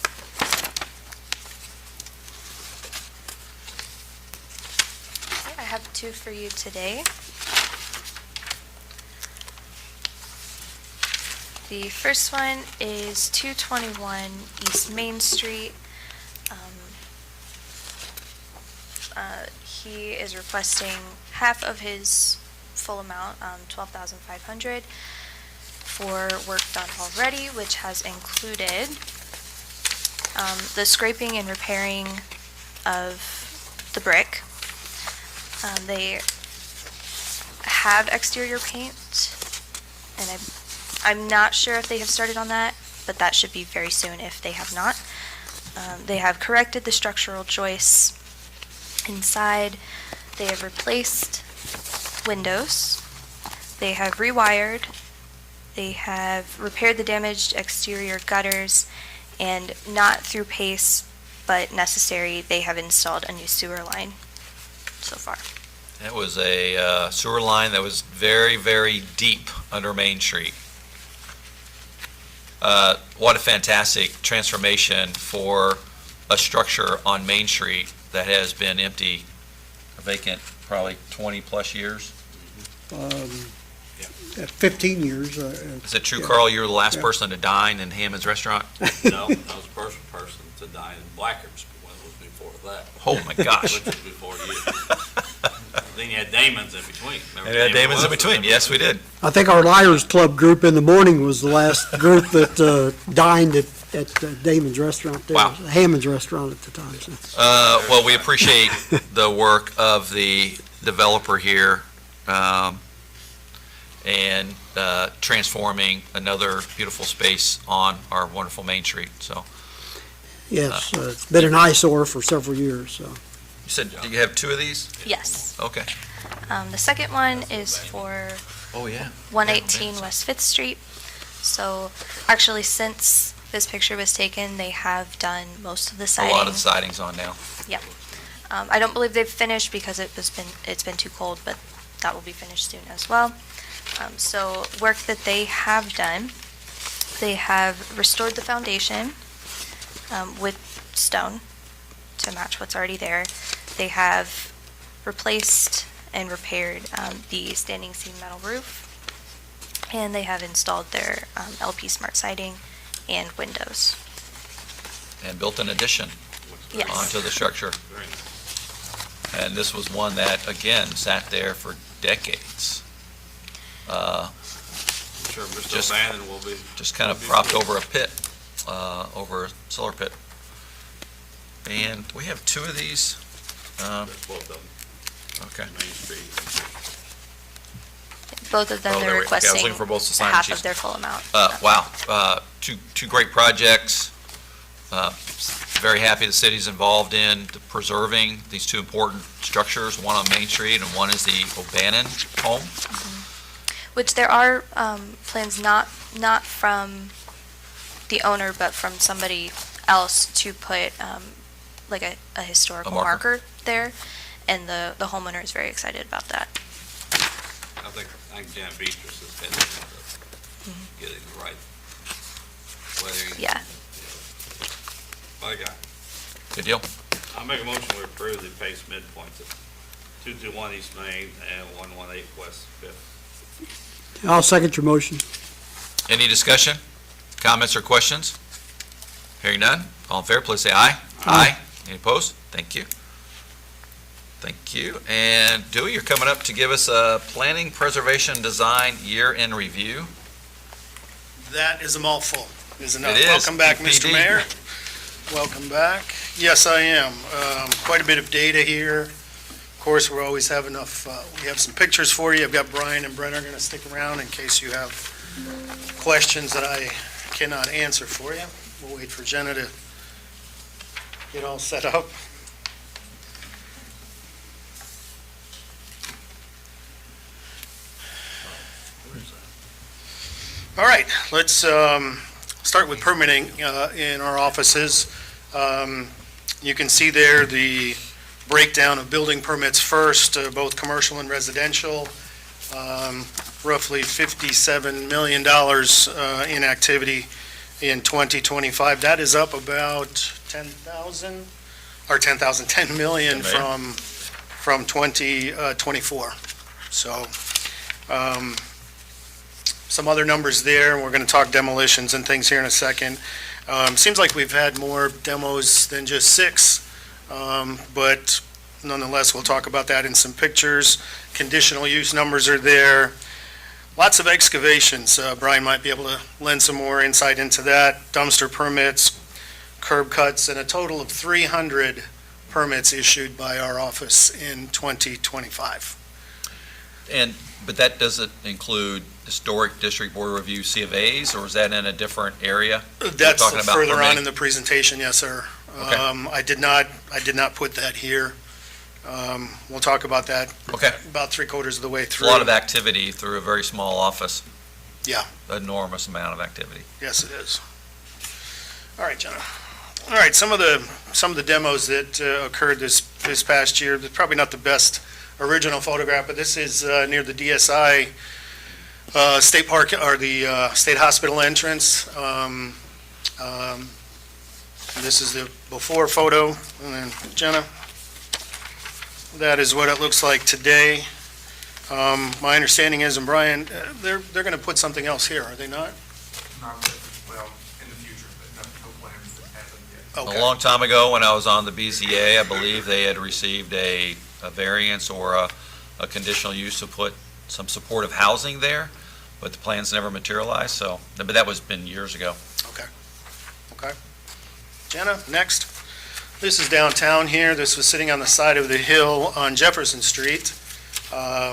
I have two for you today. The first one is 221 East Main Street. He is requesting half of his full amount, 12,500, for work done already, which has included the scraping and repairing of the brick. They have exterior paint, and I'm not sure if they have started on that, but that should be very soon if they have not. They have corrected the structural joists inside. They have replaced windows. They have rewired. They have repaired the damaged exterior gutters, and not through PACE, but necessary, they have installed a new sewer line so far. It was a sewer line that was very, very deep under Main Street. What a fantastic transformation for a structure on Main Street that has been empty, vacant, probably 20-plus years. 15 years. Is it true, Yeah. Carl, you were the last Yeah. person to dine in Hammond's Restaurant? No, I was the first person to dine in Blackers, but it was before that, Oh, my gosh. which was before you. Then you had Damon's in between. Remember And Damon's in was? between. Yes, we did. I think our Liars Club group in the morning was the last group that dined at Damon's Restaurant there. Wow. Hammond's Restaurant at the time. So. Well, we appreciate the work of the developer here, and transforming another beautiful space on our wonderful Main Street. So, Yes, it's been an eyesore for several years, so. you said, do you have two of these? Yes. Okay. The second one is for Oh, yeah. 118 West Fifth Street. So actually, since this picture was taken, they have done most of the A siding. lot of the siding's on now. I don't believe they've finished because it's been too cold, but that will be finished soon as well. So work that they have done, they have restored the foundation with stone to match what's already there. They have replaced and repaired the standing seam metal roof, and they have installed their LP smart siding and windows. And built an addition Yes. onto the structure. Very nice. And this was one that, again, sat there for decades. I'm sure Mr. Just- O'Bannon will be. Just kind of propped over a pit, over a cellar pit. And we have two of these. That's both of them, Okay. Main Street. Both of them, Oh, they're there we- okay, I was requesting looking for both to sign half sheets. of their full amount. Wow, two great projects. Very happy the city's involved in preserving these two important structures, one on Main Street and one is the O'Bannon home. Which there are plans not from the owner, but from somebody else to put like a historical A marker. marker there, and the homeowner is very excited about that. I think Jan Beatrice is heading into getting the right wedding. Yeah. I got, Good deal. I'll make a motion to approve the PACE midpoints at 221 East Main and 118 West Fifth. I'll second your motion. Any discussion, comments, or questions? Hearing none, all in favor, please say aye. Aye. Any opposed? Thank you. Thank you. And Dewey, you're coming up to give us a planning, preservation, design year-end review. That is a mouthful, isn't it? It is. Welcome back, PPD. Mr. Mayor. Welcome back. Yes, I am. Quite a bit of data here. Of course, we always have enough, we have some pictures for you. I've got Brian and Brent are going to stick around in case you have questions that I cannot answer for you. We'll wait for Jenna to get all set up. All right, let's start with permitting in our offices. You can see there the breakdown of building permits first, both commercial and residential. Roughly $57 million in activity in 2025. That is up about 10,000, or 10 million from 2024. So, some other numbers there, and we're going to talk demolitions and things here in a second. Seems like we've had more demos than just 6, but nonetheless, we'll talk about that in some pictures. Conditional use numbers are there. Lots of excavations. Brian might be able to lend some more insight into that. Dumpster permits, curb cuts, and a total of 300 permits issued by our office in 2025. But that doesn't include Historic District Board Review C of A's, or is that in a different area? That's talking about further on permitting? in the presentation, yes, sir. Okay. I did not put that here. We'll talk about that Okay. about three-quarters of the way It's a through. lot of activity through a very small office. Yeah. Enormous amount of activity. Yes, it is. All right, Jenna. All right, some of the demos that occurred this past year, they're probably not the best original photograph, but this is near the DSI State Park, or the State Hospital entrance. This is the before photo, and then Jenna, that is what it looks like today. My understanding is, and Brian, they're going to put something else here, are they not? Well, in the future, but no plans as of yet. A long time ago, when I was on the BZA, I believe they had received a variance or a conditional use to put some supportive housing there, but the plans never materialized, so, but that was been years ago. Okay. Jenna, next. This is downtown here. This was sitting on the side of the hill on Jefferson Street. Can't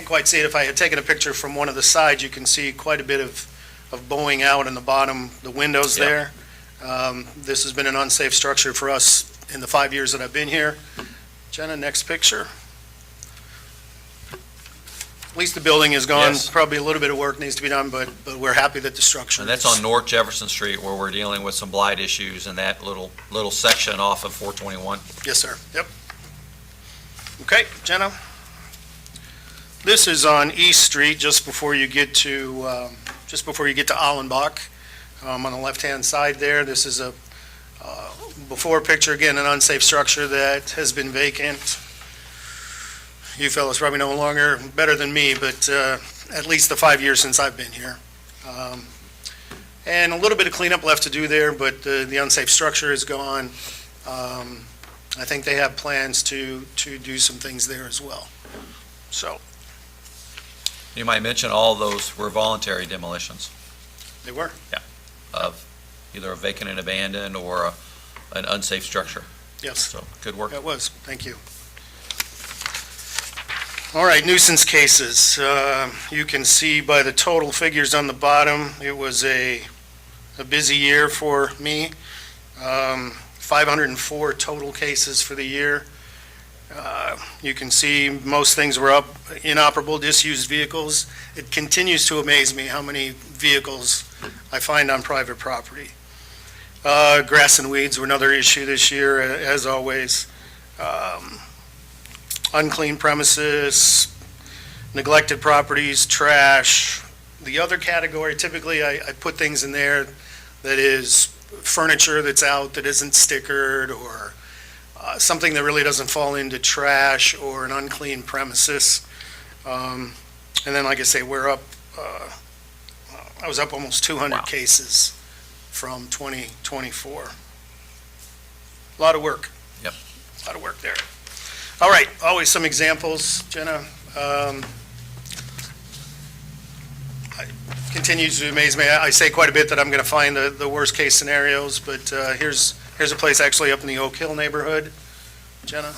quite see it. If I had taken a picture from one of the sides, you can see quite a bit of bowing out in the bottom, the windows Yeah. there. This has been an unsafe structure for us in the 5 years that I've been here. Jenna, next picture. At least the building is gone. Yes. Probably a little bit of work needs to be done, but we're happy that the structure. And that's is- on North Jefferson Street, where we're dealing with some blight issues in that little section off of 421. Yes, sir. Yep. Okay, Jenna. This is on East Street, just before you get to Allenbach, on the left-hand side there. This is a before picture, again, an unsafe structure that has been vacant. You fellows probably no longer better than me, but at least the 5 years since I've been here. And a little bit of cleanup left to do there, but the unsafe structure is gone. I think they have plans to do some things there as well. So, You might mention all those were voluntary demolitions they were. of either a vacant and abandoned or an unsafe structure. Yes, So, good work. that was. Thank you. All right, nuisance cases. You can see by the total figures on the bottom, it was a busy year for me. 504 total cases for the year. You can see most things were up. Inoperable, disused vehicles. It continues to amaze me how many vehicles I find on private property. Grass and weeds were another issue this year, as always. Unclean premises, neglected properties, trash. The other category, typically I put things in there that is furniture that's out that isn't stickered, or something that really doesn't fall into trash or an unclean premises. And then, like I say, we're up, I was up almost 200 Wow. cases from 2024. A lot of work. Yep. A lot of work there. All right, always some examples, Jenna. Continues to amaze me. I say quite a bit that I'm going to find the worst case scenarios, but here's a place actually up in the Oak Hill neighborhood, Jenna.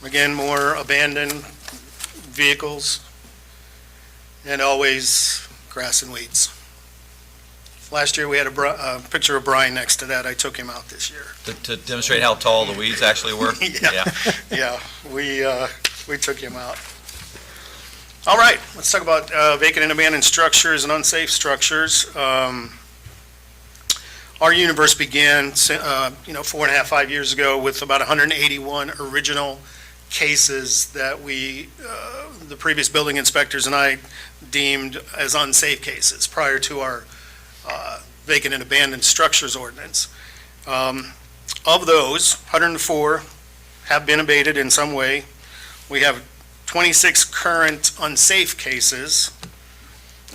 Again, more abandoned vehicles, and always grass and weeds. Last year, we had a picture of Brian next to that. I took him out this year. To demonstrate how tall the weeds actually were? Yeah, we took him out. All right, let's talk about vacant and abandoned structures and unsafe structures. Our universe began, 4.5, 5 years ago with about 181 original cases that the previous building inspectors and I deemed as unsafe cases prior to our vacant and abandoned structures ordinance. Of those, 104 have been abated in some way. We have 26 current unsafe cases,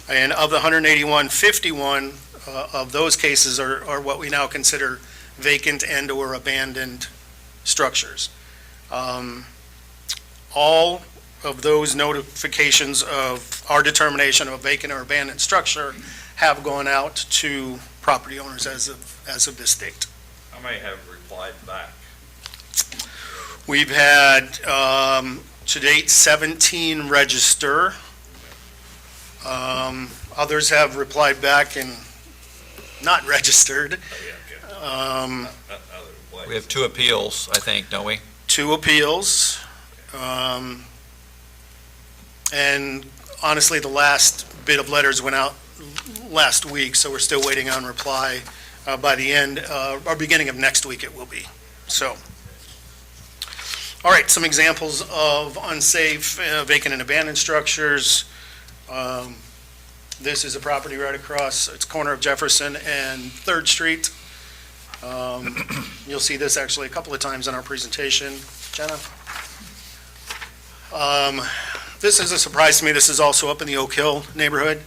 and of the 181, 51 of those cases are what we now consider vacant and/or abandoned structures. All of those notifications of our determination of a vacant or abandoned structure have gone out to property owners as of this date. I may have replied back. We've had, to date, 17 register. Others have replied back and not registered. Oh, yeah, okay. Um, Other way. We have 2 appeals, I think, don't we? 2 appeals. And honestly, the last bit of letters went out last week, so we're still waiting on reply. By the end, or beginning of next week it will be. So, all right, some examples of unsafe, vacant and abandoned structures. This is a property right across, it's corner of Jefferson and 3rd Street. You'll see this actually a couple of times in our presentation. Jenna? This is a surprise to me. This is also up in the Oak Hill neighborhood,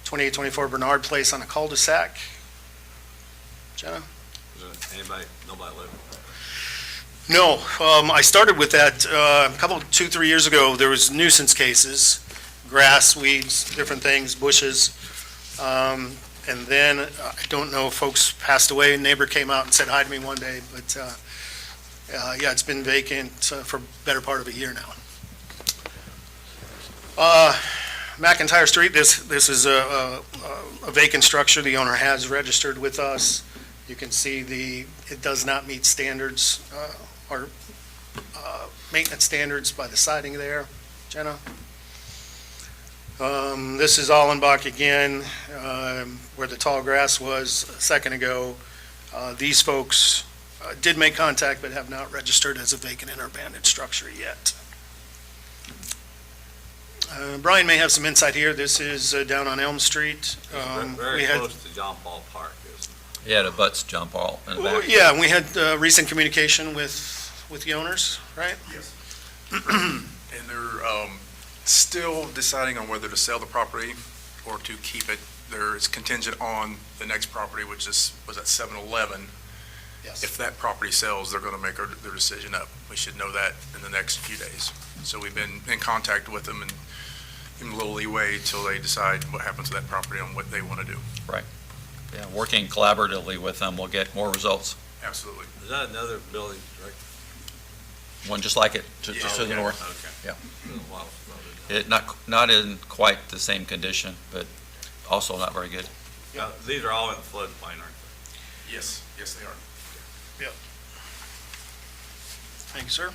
2824 Bernard Place on a cul-de-sac. Jenna? Nobody living? No, I started with that a couple, 2-3 years ago. There was nuisance cases, grass, weeds, different things, bushes. And then, I don't know if folks passed away, a neighbor came out and said hi to me one day, but, yeah, it's been vacant for better part of a year now. McIntyre Street, this is a vacant structure the owner has registered with us. You can see it does not meet standards, or maintenance standards by the siding there. Jenna? This is Allenbach again, where the tall grass was a second ago. These folks did make contact but have not registered as a vacant and abandoned structure yet. Brian may have some insight here. This is down on Elm Street. Very close to John Paul Park, isn't it? Yeah, it abuts John Paul in the back. Yeah, and we had recent communication with the owners, right? Yes. And they're still deciding on whether to sell the property or to keep it. It's contingent on the next property, which was at 7-Eleven. Yes. If that property sells, they're going to make their decision up. We should know that in the next few days. So we've been in contact with them and give them a little leeway till they decide what happens to that property and what they want to do. Yeah, working collaboratively with them, we'll get more results. Absolutely. Is that another building, right? One just like it, just to the Okay, north. Okay. Yeah. Been a while since I did Not in quite the same condition, but also not very good. that. Now, these are all in the floodplain, aren't they? Yes, yes, they are. Thanks, sir.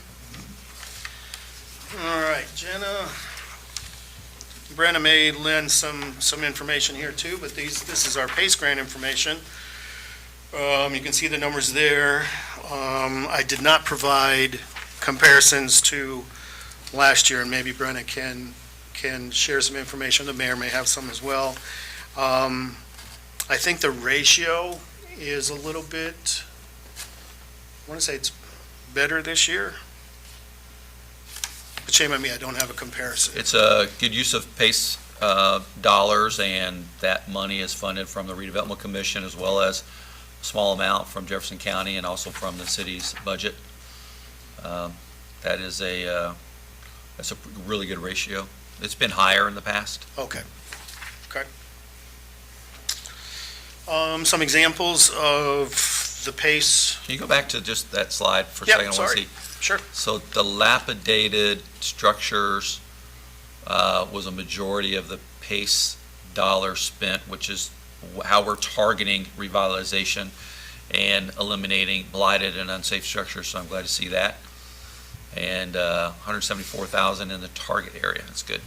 All right, Jenna. Brenna may lend some information here too, but this is our PACE grant information. You can see the numbers there. I did not provide comparisons to last year, and maybe Brenna can share some information. The mayor may have some as well. I think the ratio is a little bit, I want to say it's better this year. But shame on me, I don't have a comparison. It's a good use of PACE dollars, and that money is funded from the Redevelopment Commission as well as a small amount from Jefferson County and also from the city's budget. That's a really good ratio. It's been higher in the past. Okay. Some examples of the PACE. Can you go back to just that slide for a Yep, second? I wanna sorry. see. Sure. So dilapidated structures was a majority of the PACE dollars spent, which is how we're targeting revitalization and eliminating blighted and unsafe structures, so I'm glad to see that. And 174,000 in the target area, that's good.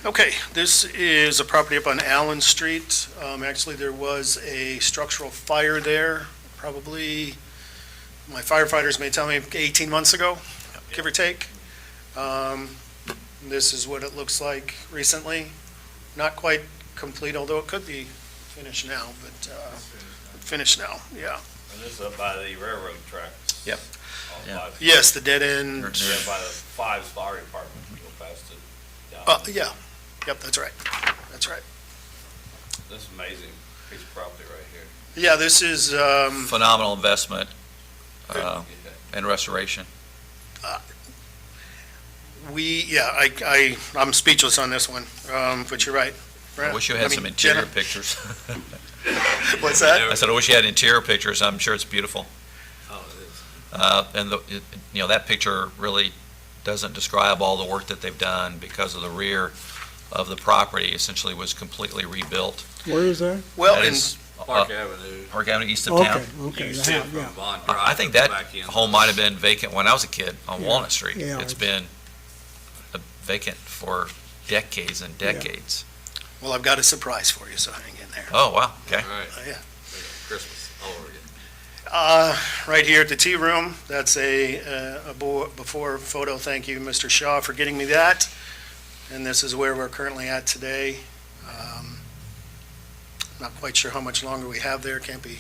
Okay, this is a property up on Allen Street. Actually, there was a structural fire there, probably, my firefighters may tell me, 18 months ago, give or take. This is what it looks like recently. Not quite complete, although it could be finished now, but finished now, yeah. And this is up by the railroad tracks. Yep. All Yeah. five. Yes, the dead end. Yeah, by the Fives Fire Department, go past it. Yeah, yep, that's right, that's right. This is amazing piece of property right here. Yeah, this is, Phenomenal investment Yeah. and restoration. I'm speechless on this one, but you're right. I wish you had some mean, interior Jenna- pictures. What's that? I said, I wish you had interior pictures. I'm sure it's beautiful. Oh, it is. And that picture really doesn't describe all the work that they've done because of the rear of the property essentially was completely rebuilt. Where is that? Well, That and is Park Avenue, Park Avenue, east of town. Okay, you the see it house, from yeah. Bond Drive. I think that back in. home might have been vacant when I was a kid on Yeah. Walnut Street. Yeah, It's it's- been vacant for decades and decades. Well, I've got a surprise for you, so hang in there. Oh, wow, okay. All right, Yeah. Christmas all over again. Right here at the tea room, that's a before photo. Thank you, Mr. Shaw, for getting me that. And this is where we're currently at today. Not quite sure how much longer we have there. Can't be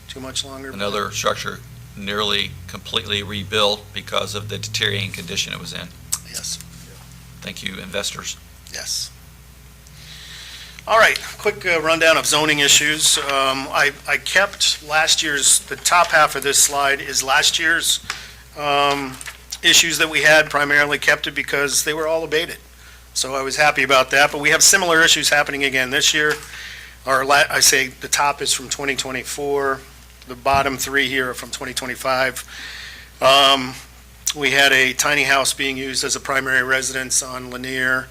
too much longer. but- Another structure nearly completely rebuilt because of the deteriorating condition it was in. Yes, Thank you, investors. yes. All right, quick rundown of zoning issues. I kept last year's, the top half of this slide is last year's issues that we had, primarily kept it because they were all abated. So I was happy about that, but we have similar issues happening again this year. I say the top is from 2024, the bottom three here are from 2025. We had a tiny house being used as a primary residence on Lanier.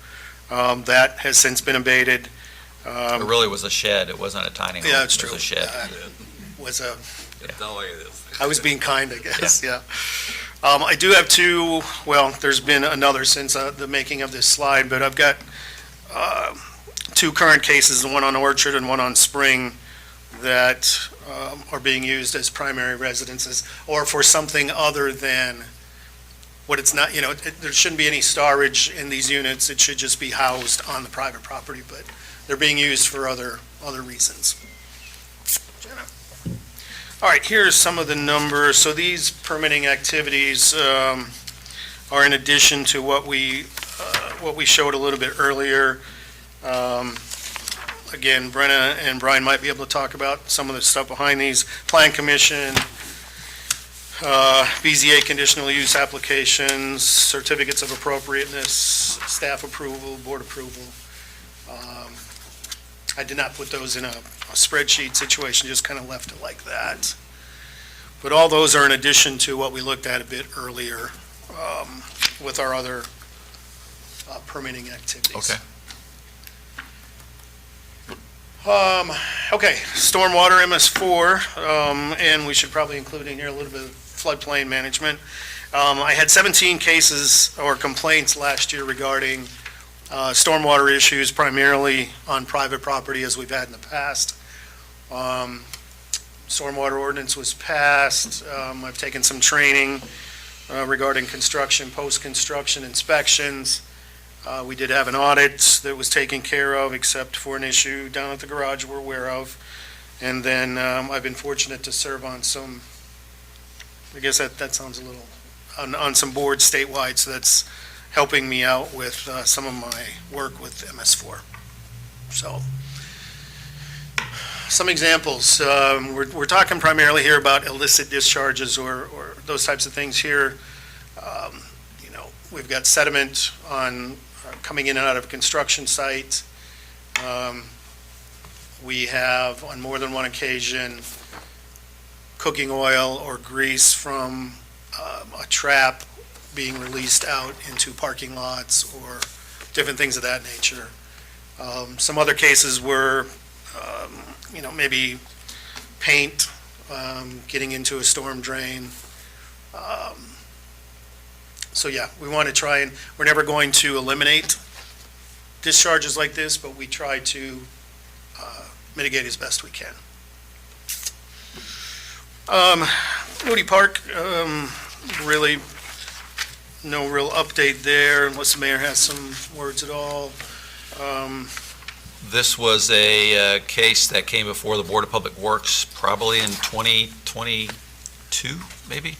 That has since been abated. It really was a shed. It wasn't a tiny home. Yeah, it's It true. was a shed. Was a That's the way it is. I was being kind, I guess, yeah. I do have two, well, there's been another since the making of this slide, but I've got two current cases, one on Orchard and one on Spring, that are being used as primary residences, or for something other than what it's not, there shouldn't be any storage in these units, it should just be housed on the private property, but they're being used for other reasons. All right, here's some of the numbers. So these permitting activities are in addition to what we showed a little bit earlier. Again, Brenna and Brian might be able to talk about some of the stuff behind these. Plan Commission, BZA conditional use applications, certificates of appropriateness, staff approval, board approval. I did not put those in a spreadsheet situation, just kind of left it like that. But all those are in addition to what we looked at a bit earlier with our other permitting activities. Okay. Okay, stormwater MS4, and we should probably include in here a little bit of floodplain management. I had 17 cases or complaints last year regarding stormwater issues, primarily on private property, as we've had in the past. Stormwater ordinance was passed. I've taken some training regarding construction, post-construction inspections. We did have an audit that was taken care of, except for an issue down at the garage we're aware of. And then I've been fortunate to serve on some, I guess that sounds a little, on some boards statewide, so that's helping me out with some of my work with MS4. So, some examples. We're talking primarily here about illicit discharges or those types of things here. We've got sediment on coming in and out of construction sites. We have, on more than one occasion, cooking oil or grease from a trap being released out into parking lots or different things of that nature. Some other cases were, maybe paint getting into a storm drain. So yeah, we want to try and, we're never going to eliminate discharges like this, but we try to mitigate as best we can. Moody Park, really no real update there unless the mayor has some words at all. This was a case that came before the Board of Public Works probably in 2022, maybe?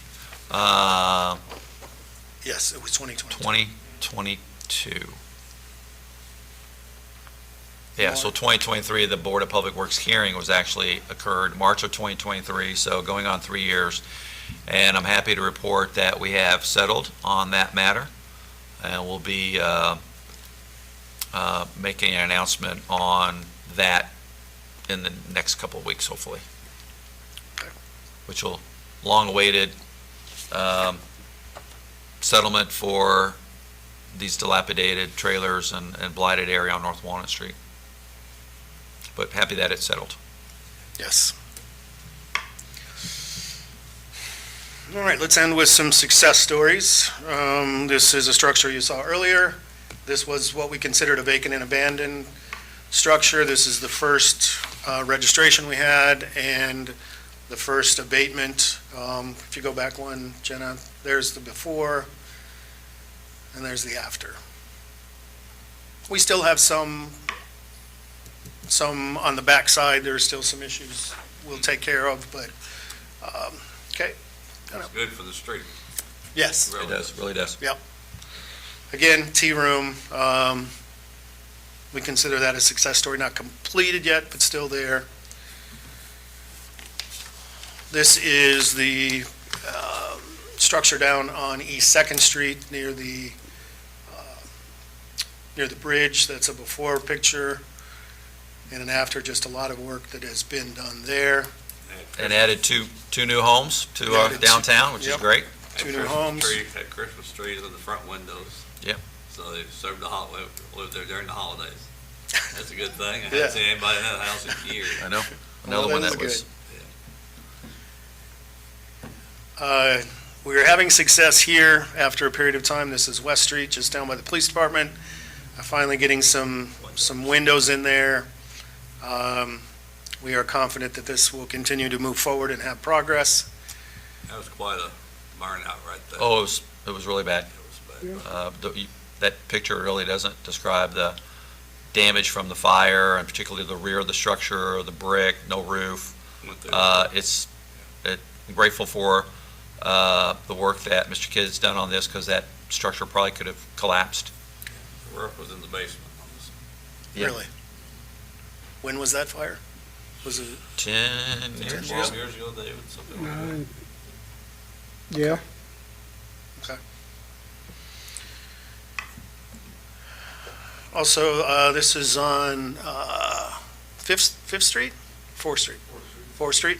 Yes, it was 2020. 2022. Yeah, so 2023, the Board of Public Works hearing was actually occurred March of 2023, so going on 3 years. And I'm happy to report that we have settled on that matter, and we'll be making an announcement on that in the next couple of weeks, hopefully. Okay. Which will, long-awaited settlement for these dilapidated trailers and blighted area on North Walnut Street. But happy that it's settled. Yes. All right, let's end with some success stories. This is a structure you saw earlier. This was what we considered a vacant and abandoned structure. This is the first registration we had and the first abatement. If you go back one, Jenna, there's the before and there's the after. We still have some on the backside. There's still some issues we'll take care of, but, okay. It's good for the street. Yes. It does, really does. Again, tea room, we consider that a success story, not completed yet, but still there. This is the structure down on East Second Street near the bridge. That's a before picture, and an after, just a lot of work that has been done there. And added two new homes to our Added two- downtown, which is yep. great. Two new homes. Had Christmas trees in the front windows. Yep. So they served lived there during the holidays. That's a good thing. I Yeah. haven't seen anybody in that house in years. I know. Another one that that is was, We're having success here after a period of time. This is West Street, just down by the police department. Finally getting some windows in there. We are confident that this will continue to move forward and have progress. That was quite a burnout right there. oh, it was really bad. It was bad. That picture really doesn't describe the damage from the fire, and particularly the rear of the structure, the brick, no roof. Went through I'm grateful for the work that Mr. Kidd's done on this, because that structure probably could have collapsed. The roof was in the basement on this. Yeah. Really? When was that fire? Was it 10 10, years 12 ago. years ago, David, something like that. Yeah, also, this is on Fifth Street? Fourth Street? Fourth Street.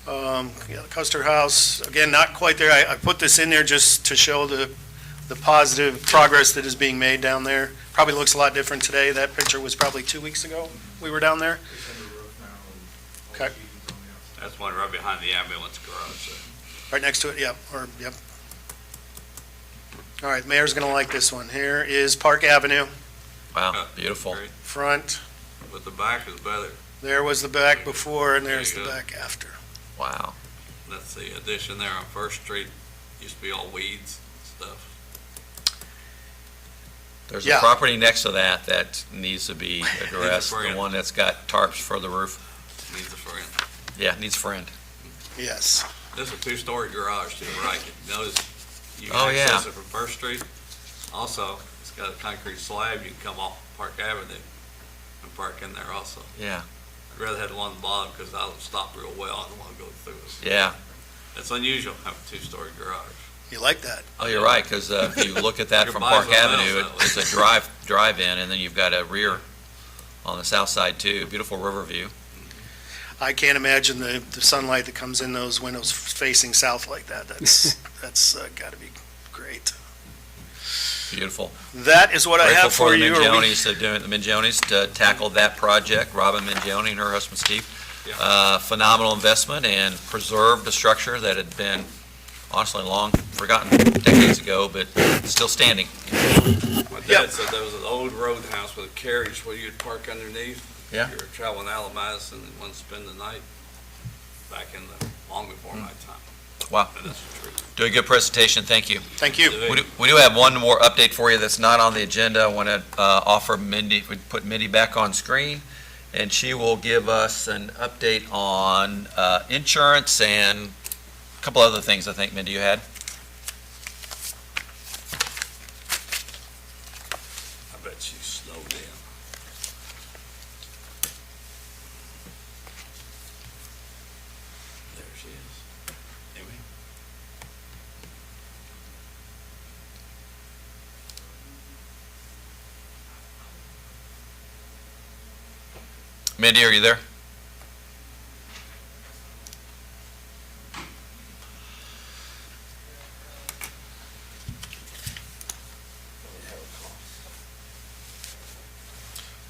The Custer House, again, not quite there. I put this in there just to show the positive progress that is being made down there. Probably looks a lot different today. That picture was probably 2 weeks ago we were down there. Okay. That's one right behind the ambulance garage there. Right next to it, yep. All right, Mayor's gonna like this one. Here is Park Avenue, Wow, beautiful. Great. front. But the back is better. There was the back before, and there's the There you go. back after. Wow. That's the addition there on First Street. Used to be all weeds and stuff. There's Yeah. a property next to that needs to be addressed, the friend. one that's got tarps for the roof. Needs a friend. Yeah, needs a friend. Yes. This is a two-story garage to the right. Notice you Oh, can yeah. access it from First Street. Also, it's got a concrete slab. You can come off Park Avenue and park in there also. Yeah, I'd rather have the one on the bottom because I'll stop real well. I don't want to go through it. yeah. It's unusual to have a two-story garage. You like that? Oh, you're right, because if you look at that You from can buy Park something else Avenue, that way. it's a drive-in, and then you've got a rear on the south side too. Beautiful river view. I can't imagine the sunlight that comes in those windows facing south like that. That's gotta be great. Beautiful. That is what I Grateful have for the you. Mingionis to tackle that project. Robin Mingioni and her husband Steve. Yeah. Phenomenal investment, and preserved a structure that had been honestly long forgotten decades ago, but still standing. My dad said there was an old roadhouse with a carriage where you'd park underneath. Yeah. You were traveling out of Madison and wanted to spend the night back in long before my time. Wow. And that's the truth. Do a good presentation. Thank you. Thank you. We do have one more update for you that's not on the agenda. I want to offer Mindy, we put Mindy back on screen, and she will give us an update on insurance and a couple other things I think, Mindy, you had. I bet she slowed down. There she is. Amy? Mindy, are you there?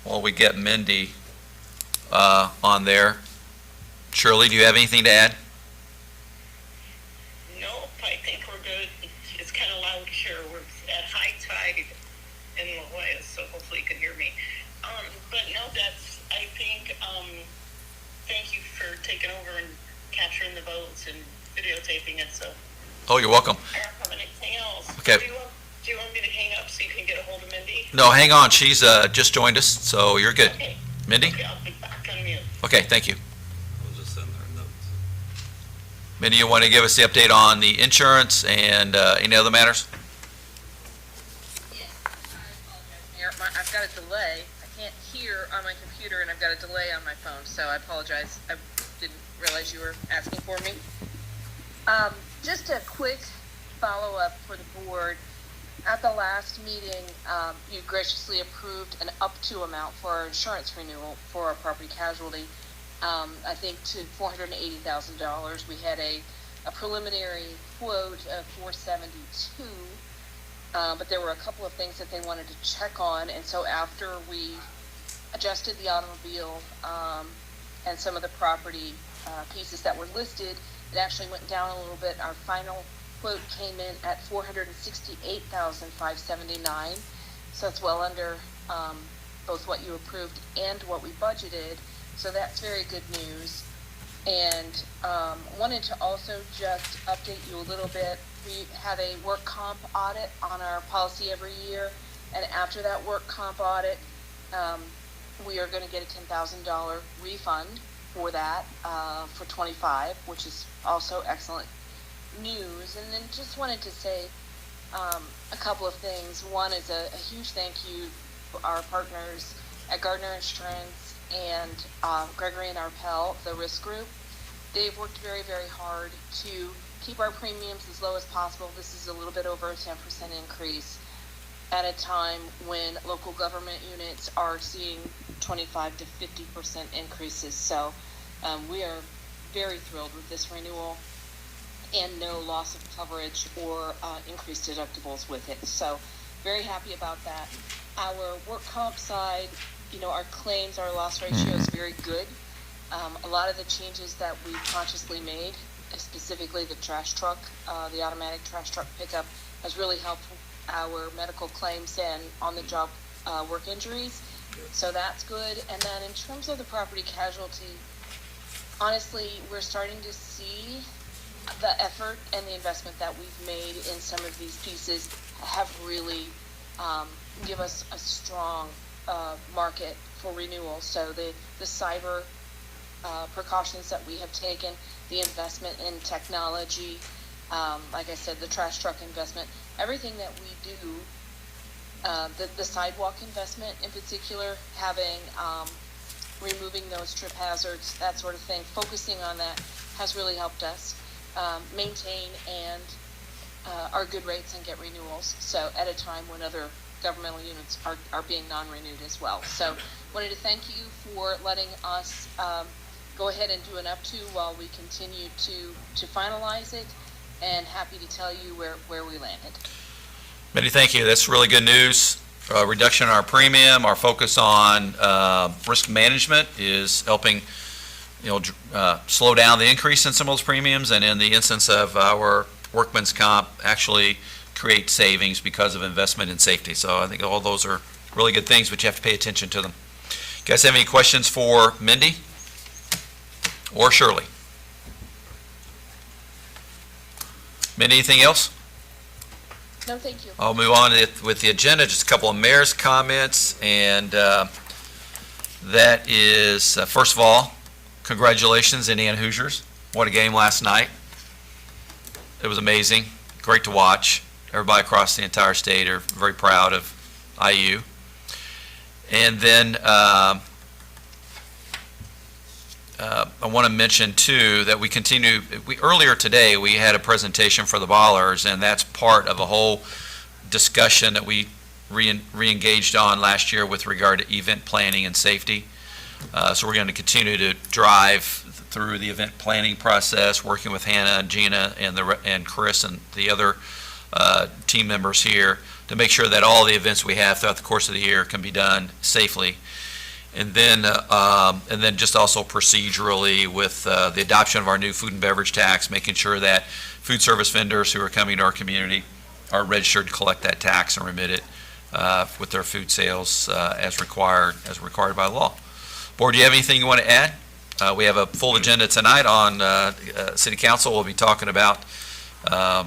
Well, we get Mindy on there. Shirley, do you have anything to add? Nope, I think we're good. It's kind of loud here. We're at high tide in La Jolla, so hopefully you can hear me. But no, I think, thank you for taking over and capturing the votes and videotaping it, so Oh, you're welcome. I don't have anything else. Okay. Do you want me to hang up so you can get a hold of Mindy? No, hang on. She's just joined us, so you're good. Okay. Mindy? Okay, I'll be back on mute. Okay, thank you. We'll just send her notes. Mindy, you want to give us the update on the insurance and any other matters? Yes, I apologize, Mayor. I've got a delay. I can't hear on my computer, and I've got a delay on my phone, so I apologize. I didn't realize you were asking for me. Just a quick follow-up for the board. At the last meeting, you graciously approved an up-to amount for our insurance renewal for our property casualty, I think to $480,000. We had a preliminary quote of $472, but there were a couple of things that they wanted to check on, and so after we adjusted the automobile and some of the property pieces that were listed, it actually went down a little bit. Our final quote came in at $468,579, so it's well under both what you approved and what we budgeted, so that's very good news. And wanted to also just update you a little bit. We have a work comp audit on our policy every year, and after that work comp audit, we are going to get a $10,000 refund for that for 25, which is also excellent news. And then just wanted to say a couple of things. One is a huge thank you to our partners at Gardner Insurance and Gregory and Arpel, the risk group. They've worked very, very hard to keep our premiums as low as possible. This is a little bit over a 10% increase at a time when local government units are seeing 25 to 50% increases. So we are very thrilled with this renewal, and no loss of coverage or increased deductibles with it. So very happy about that. Our work comp side, our claims, our loss ratio is very good. A lot of the changes that we consciously made, specifically the trash truck, the automatic trash truck pickup, has really helped our medical claims and on-the-job work injuries. So that's good. And then in terms of the property casualty, honestly, we're starting to see the effort and the investment that we've made in some of these pieces have really give us a strong market for renewal. So the cyber precautions that we have taken, the investment in technology, like I said, the trash truck investment, everything that we do, the sidewalk investment in particular, having removing those trip hazards, that sort of thing, focusing on that has really helped us maintain and our good rates and get renewals. So at a time when other governmental units are being non-renewed as well. So wanted to thank you for letting us go ahead and do an up-to while we continue to finalize it, and happy to tell you where we landed. Mindy, thank you. That's really good news. Reduction in our premium, our focus on risk management is helping slow down the increase in some of those premiums, and in the instance of our workman's comp, actually create savings because of investment in safety. So I think all those are really good things, but you have to pay attention to them. You guys have any questions for Mindy or Shirley? Mindy, anything else? No, thank you. I'll move on with the agenda. Just a couple of mayor's comments, and that is, first of all, congratulations, Indiana Hoosiers. What a game last night. It was amazing. Great to watch. Everybody across the entire state are very proud of IU. And then I want to mention, too, that earlier today, we had a presentation for the ballers, and that's part of a whole discussion that we re-engaged on last year with regard to event planning and safety. So we're going to continue to drive through the event planning process, working with Hannah and Gina and Chris and the other team members here to make sure that all the events we have throughout the course of the year can be done safely. And then just also procedurally with the adoption of our new food and beverage tax, making sure that food service vendors who are coming to our community are registered to collect that tax and remit it with their food sales as required by law. Board, do you have anything you want to add? We have a full agenda tonight on City Council. We'll be talking about,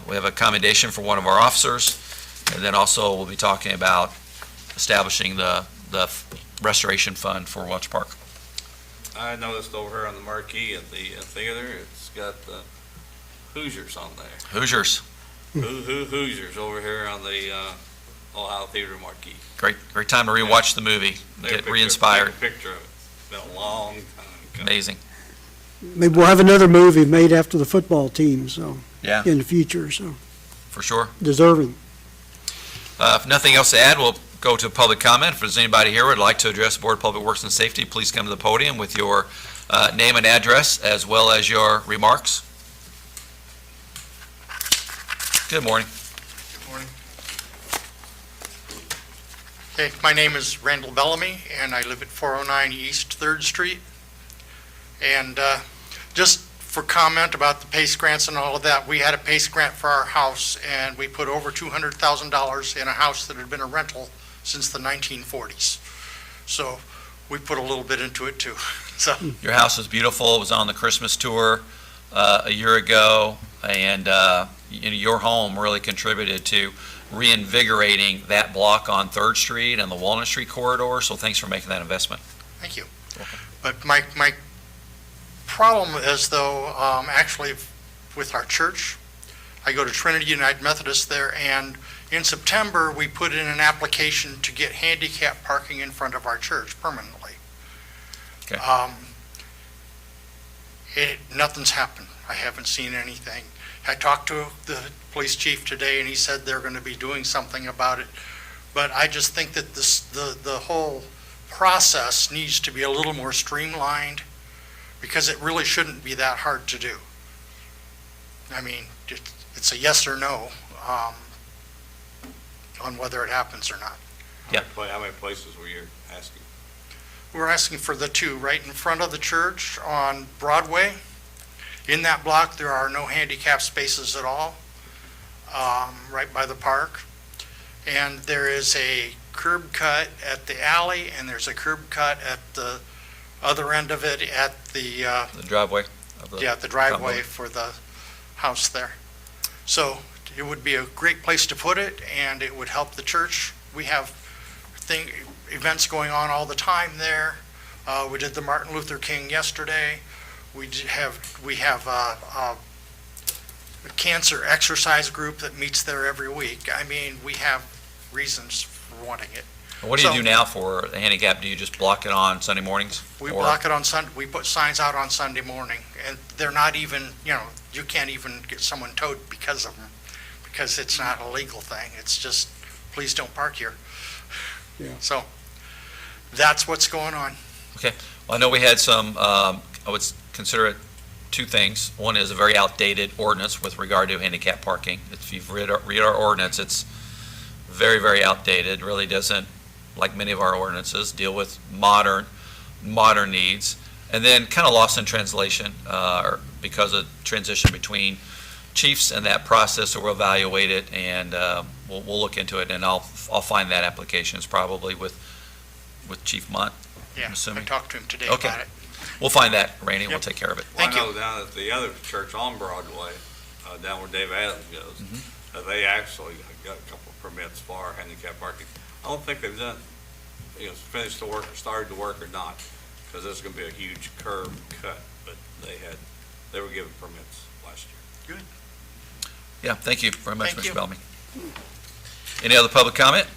we have a commendation for one of our officers, and then also we'll be talking about establishing the restoration fund for Welch Park. I noticed over here on the marquee at the theater, it's got the Hoosiers on there. Hoosiers, Hoosiers over here on the Ohio Theater marquee. great time to rewatch the movie, get re-inspired. Take a picture of it. It's been a long time coming. Amazing. Maybe we'll have another movie made after the football team, so, Yeah, in the future, so, for sure. deserving. If nothing else to add, we'll go to public comment. If there's anybody here who would like to address the Board of Public Works and Safety, please come to the podium with your name and address as well as your remarks. Good morning. Good morning. Okay, my name is Randall Bellamy, and I live at 409 East 3rd Street. And just for comment about the PACE grants and all of that, we had a PACE grant for our house, and we put over $200,000 in a house that had been a rental since the 1940s. So we put a little bit into it too. So Your house is beautiful. It was on the Christmas tour a year ago, and your home really contributed to reinvigorating that block on 3rd Street and the Walnut Street corridor, so thanks for making that investment. thank you. Welcome. But my problem is though, actually with our church, I go to Trinity United Methodist there, and in September, we put in an application to get handicap parking in front of our church permanently. Okay. Nothing's happened. I haven't seen anything. I talked to the police chief today, and he said they're going to be doing something about it. But I just think that the whole process needs to be a little more streamlined, because it really shouldn't be that hard to do. I mean, it's a yes or no on whether it happens or not. Yeah. How many places were you asking? We're asking for the two right in front of the church on Broadway. In that block, there are no handicap spaces at all, right by the park. And there is a curb cut at the alley, and there's a curb cut at the other end of it at the driveway of the driveway for the house there. So it would be a great place to put it, and it would help the church. We have events going on all the time there. We did the Martin Luther King yesterday. We have a cancer exercise group that meets there every week. I mean, we have reasons for wanting it. What do you do now for the handicap? Do you just block it on Sunday mornings? We block it on Sunday. We put signs out on Sunday morning, and they're not even, you can't even get someone towed because of them, because it's not a legal thing. It's just, please don't park here. Yeah. So that's what's going on. Well, I know we had some, I would consider it two things. One is a very outdated ordinance with regard to handicap parking. If you've read our ordinance, it's very, very outdated. Really doesn't, like many of our ordinances, deal with modern needs. And then kind of lost in translation because of transition between chiefs and that process, so we'll evaluate it, and we'll look into it, and I'll find that application. It's probably with Chief Munt. Yeah, I'm I assuming. talked to him today Okay. about it. We'll find that, Randy, and we'll Yep. take care of it. Thank Well, I you. know down at the other church on Broadway, down where Dave Adams goes, Mm-hmm. they actually got a couple of permits for handicap parking. I don't think they've done, finished the work or started the work or not, because there's going to be a huge curb cut, but they were given permits last year. Yeah, thank you very much, Thank Mr. you. Bellamy. Any other public comment?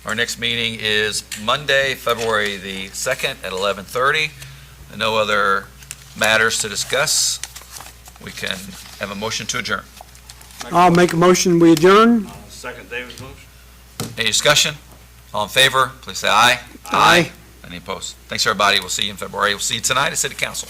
Our next meeting is Monday, February the 2nd at 11:30. No other matters to discuss. We can have a motion to adjourn. I'll make a motion, we adjourn. Second David's motion? Any discussion? All in favor, please say aye. Aye. Any opposed? Thanks, everybody. We'll see you in February. We'll see you tonight at City Council.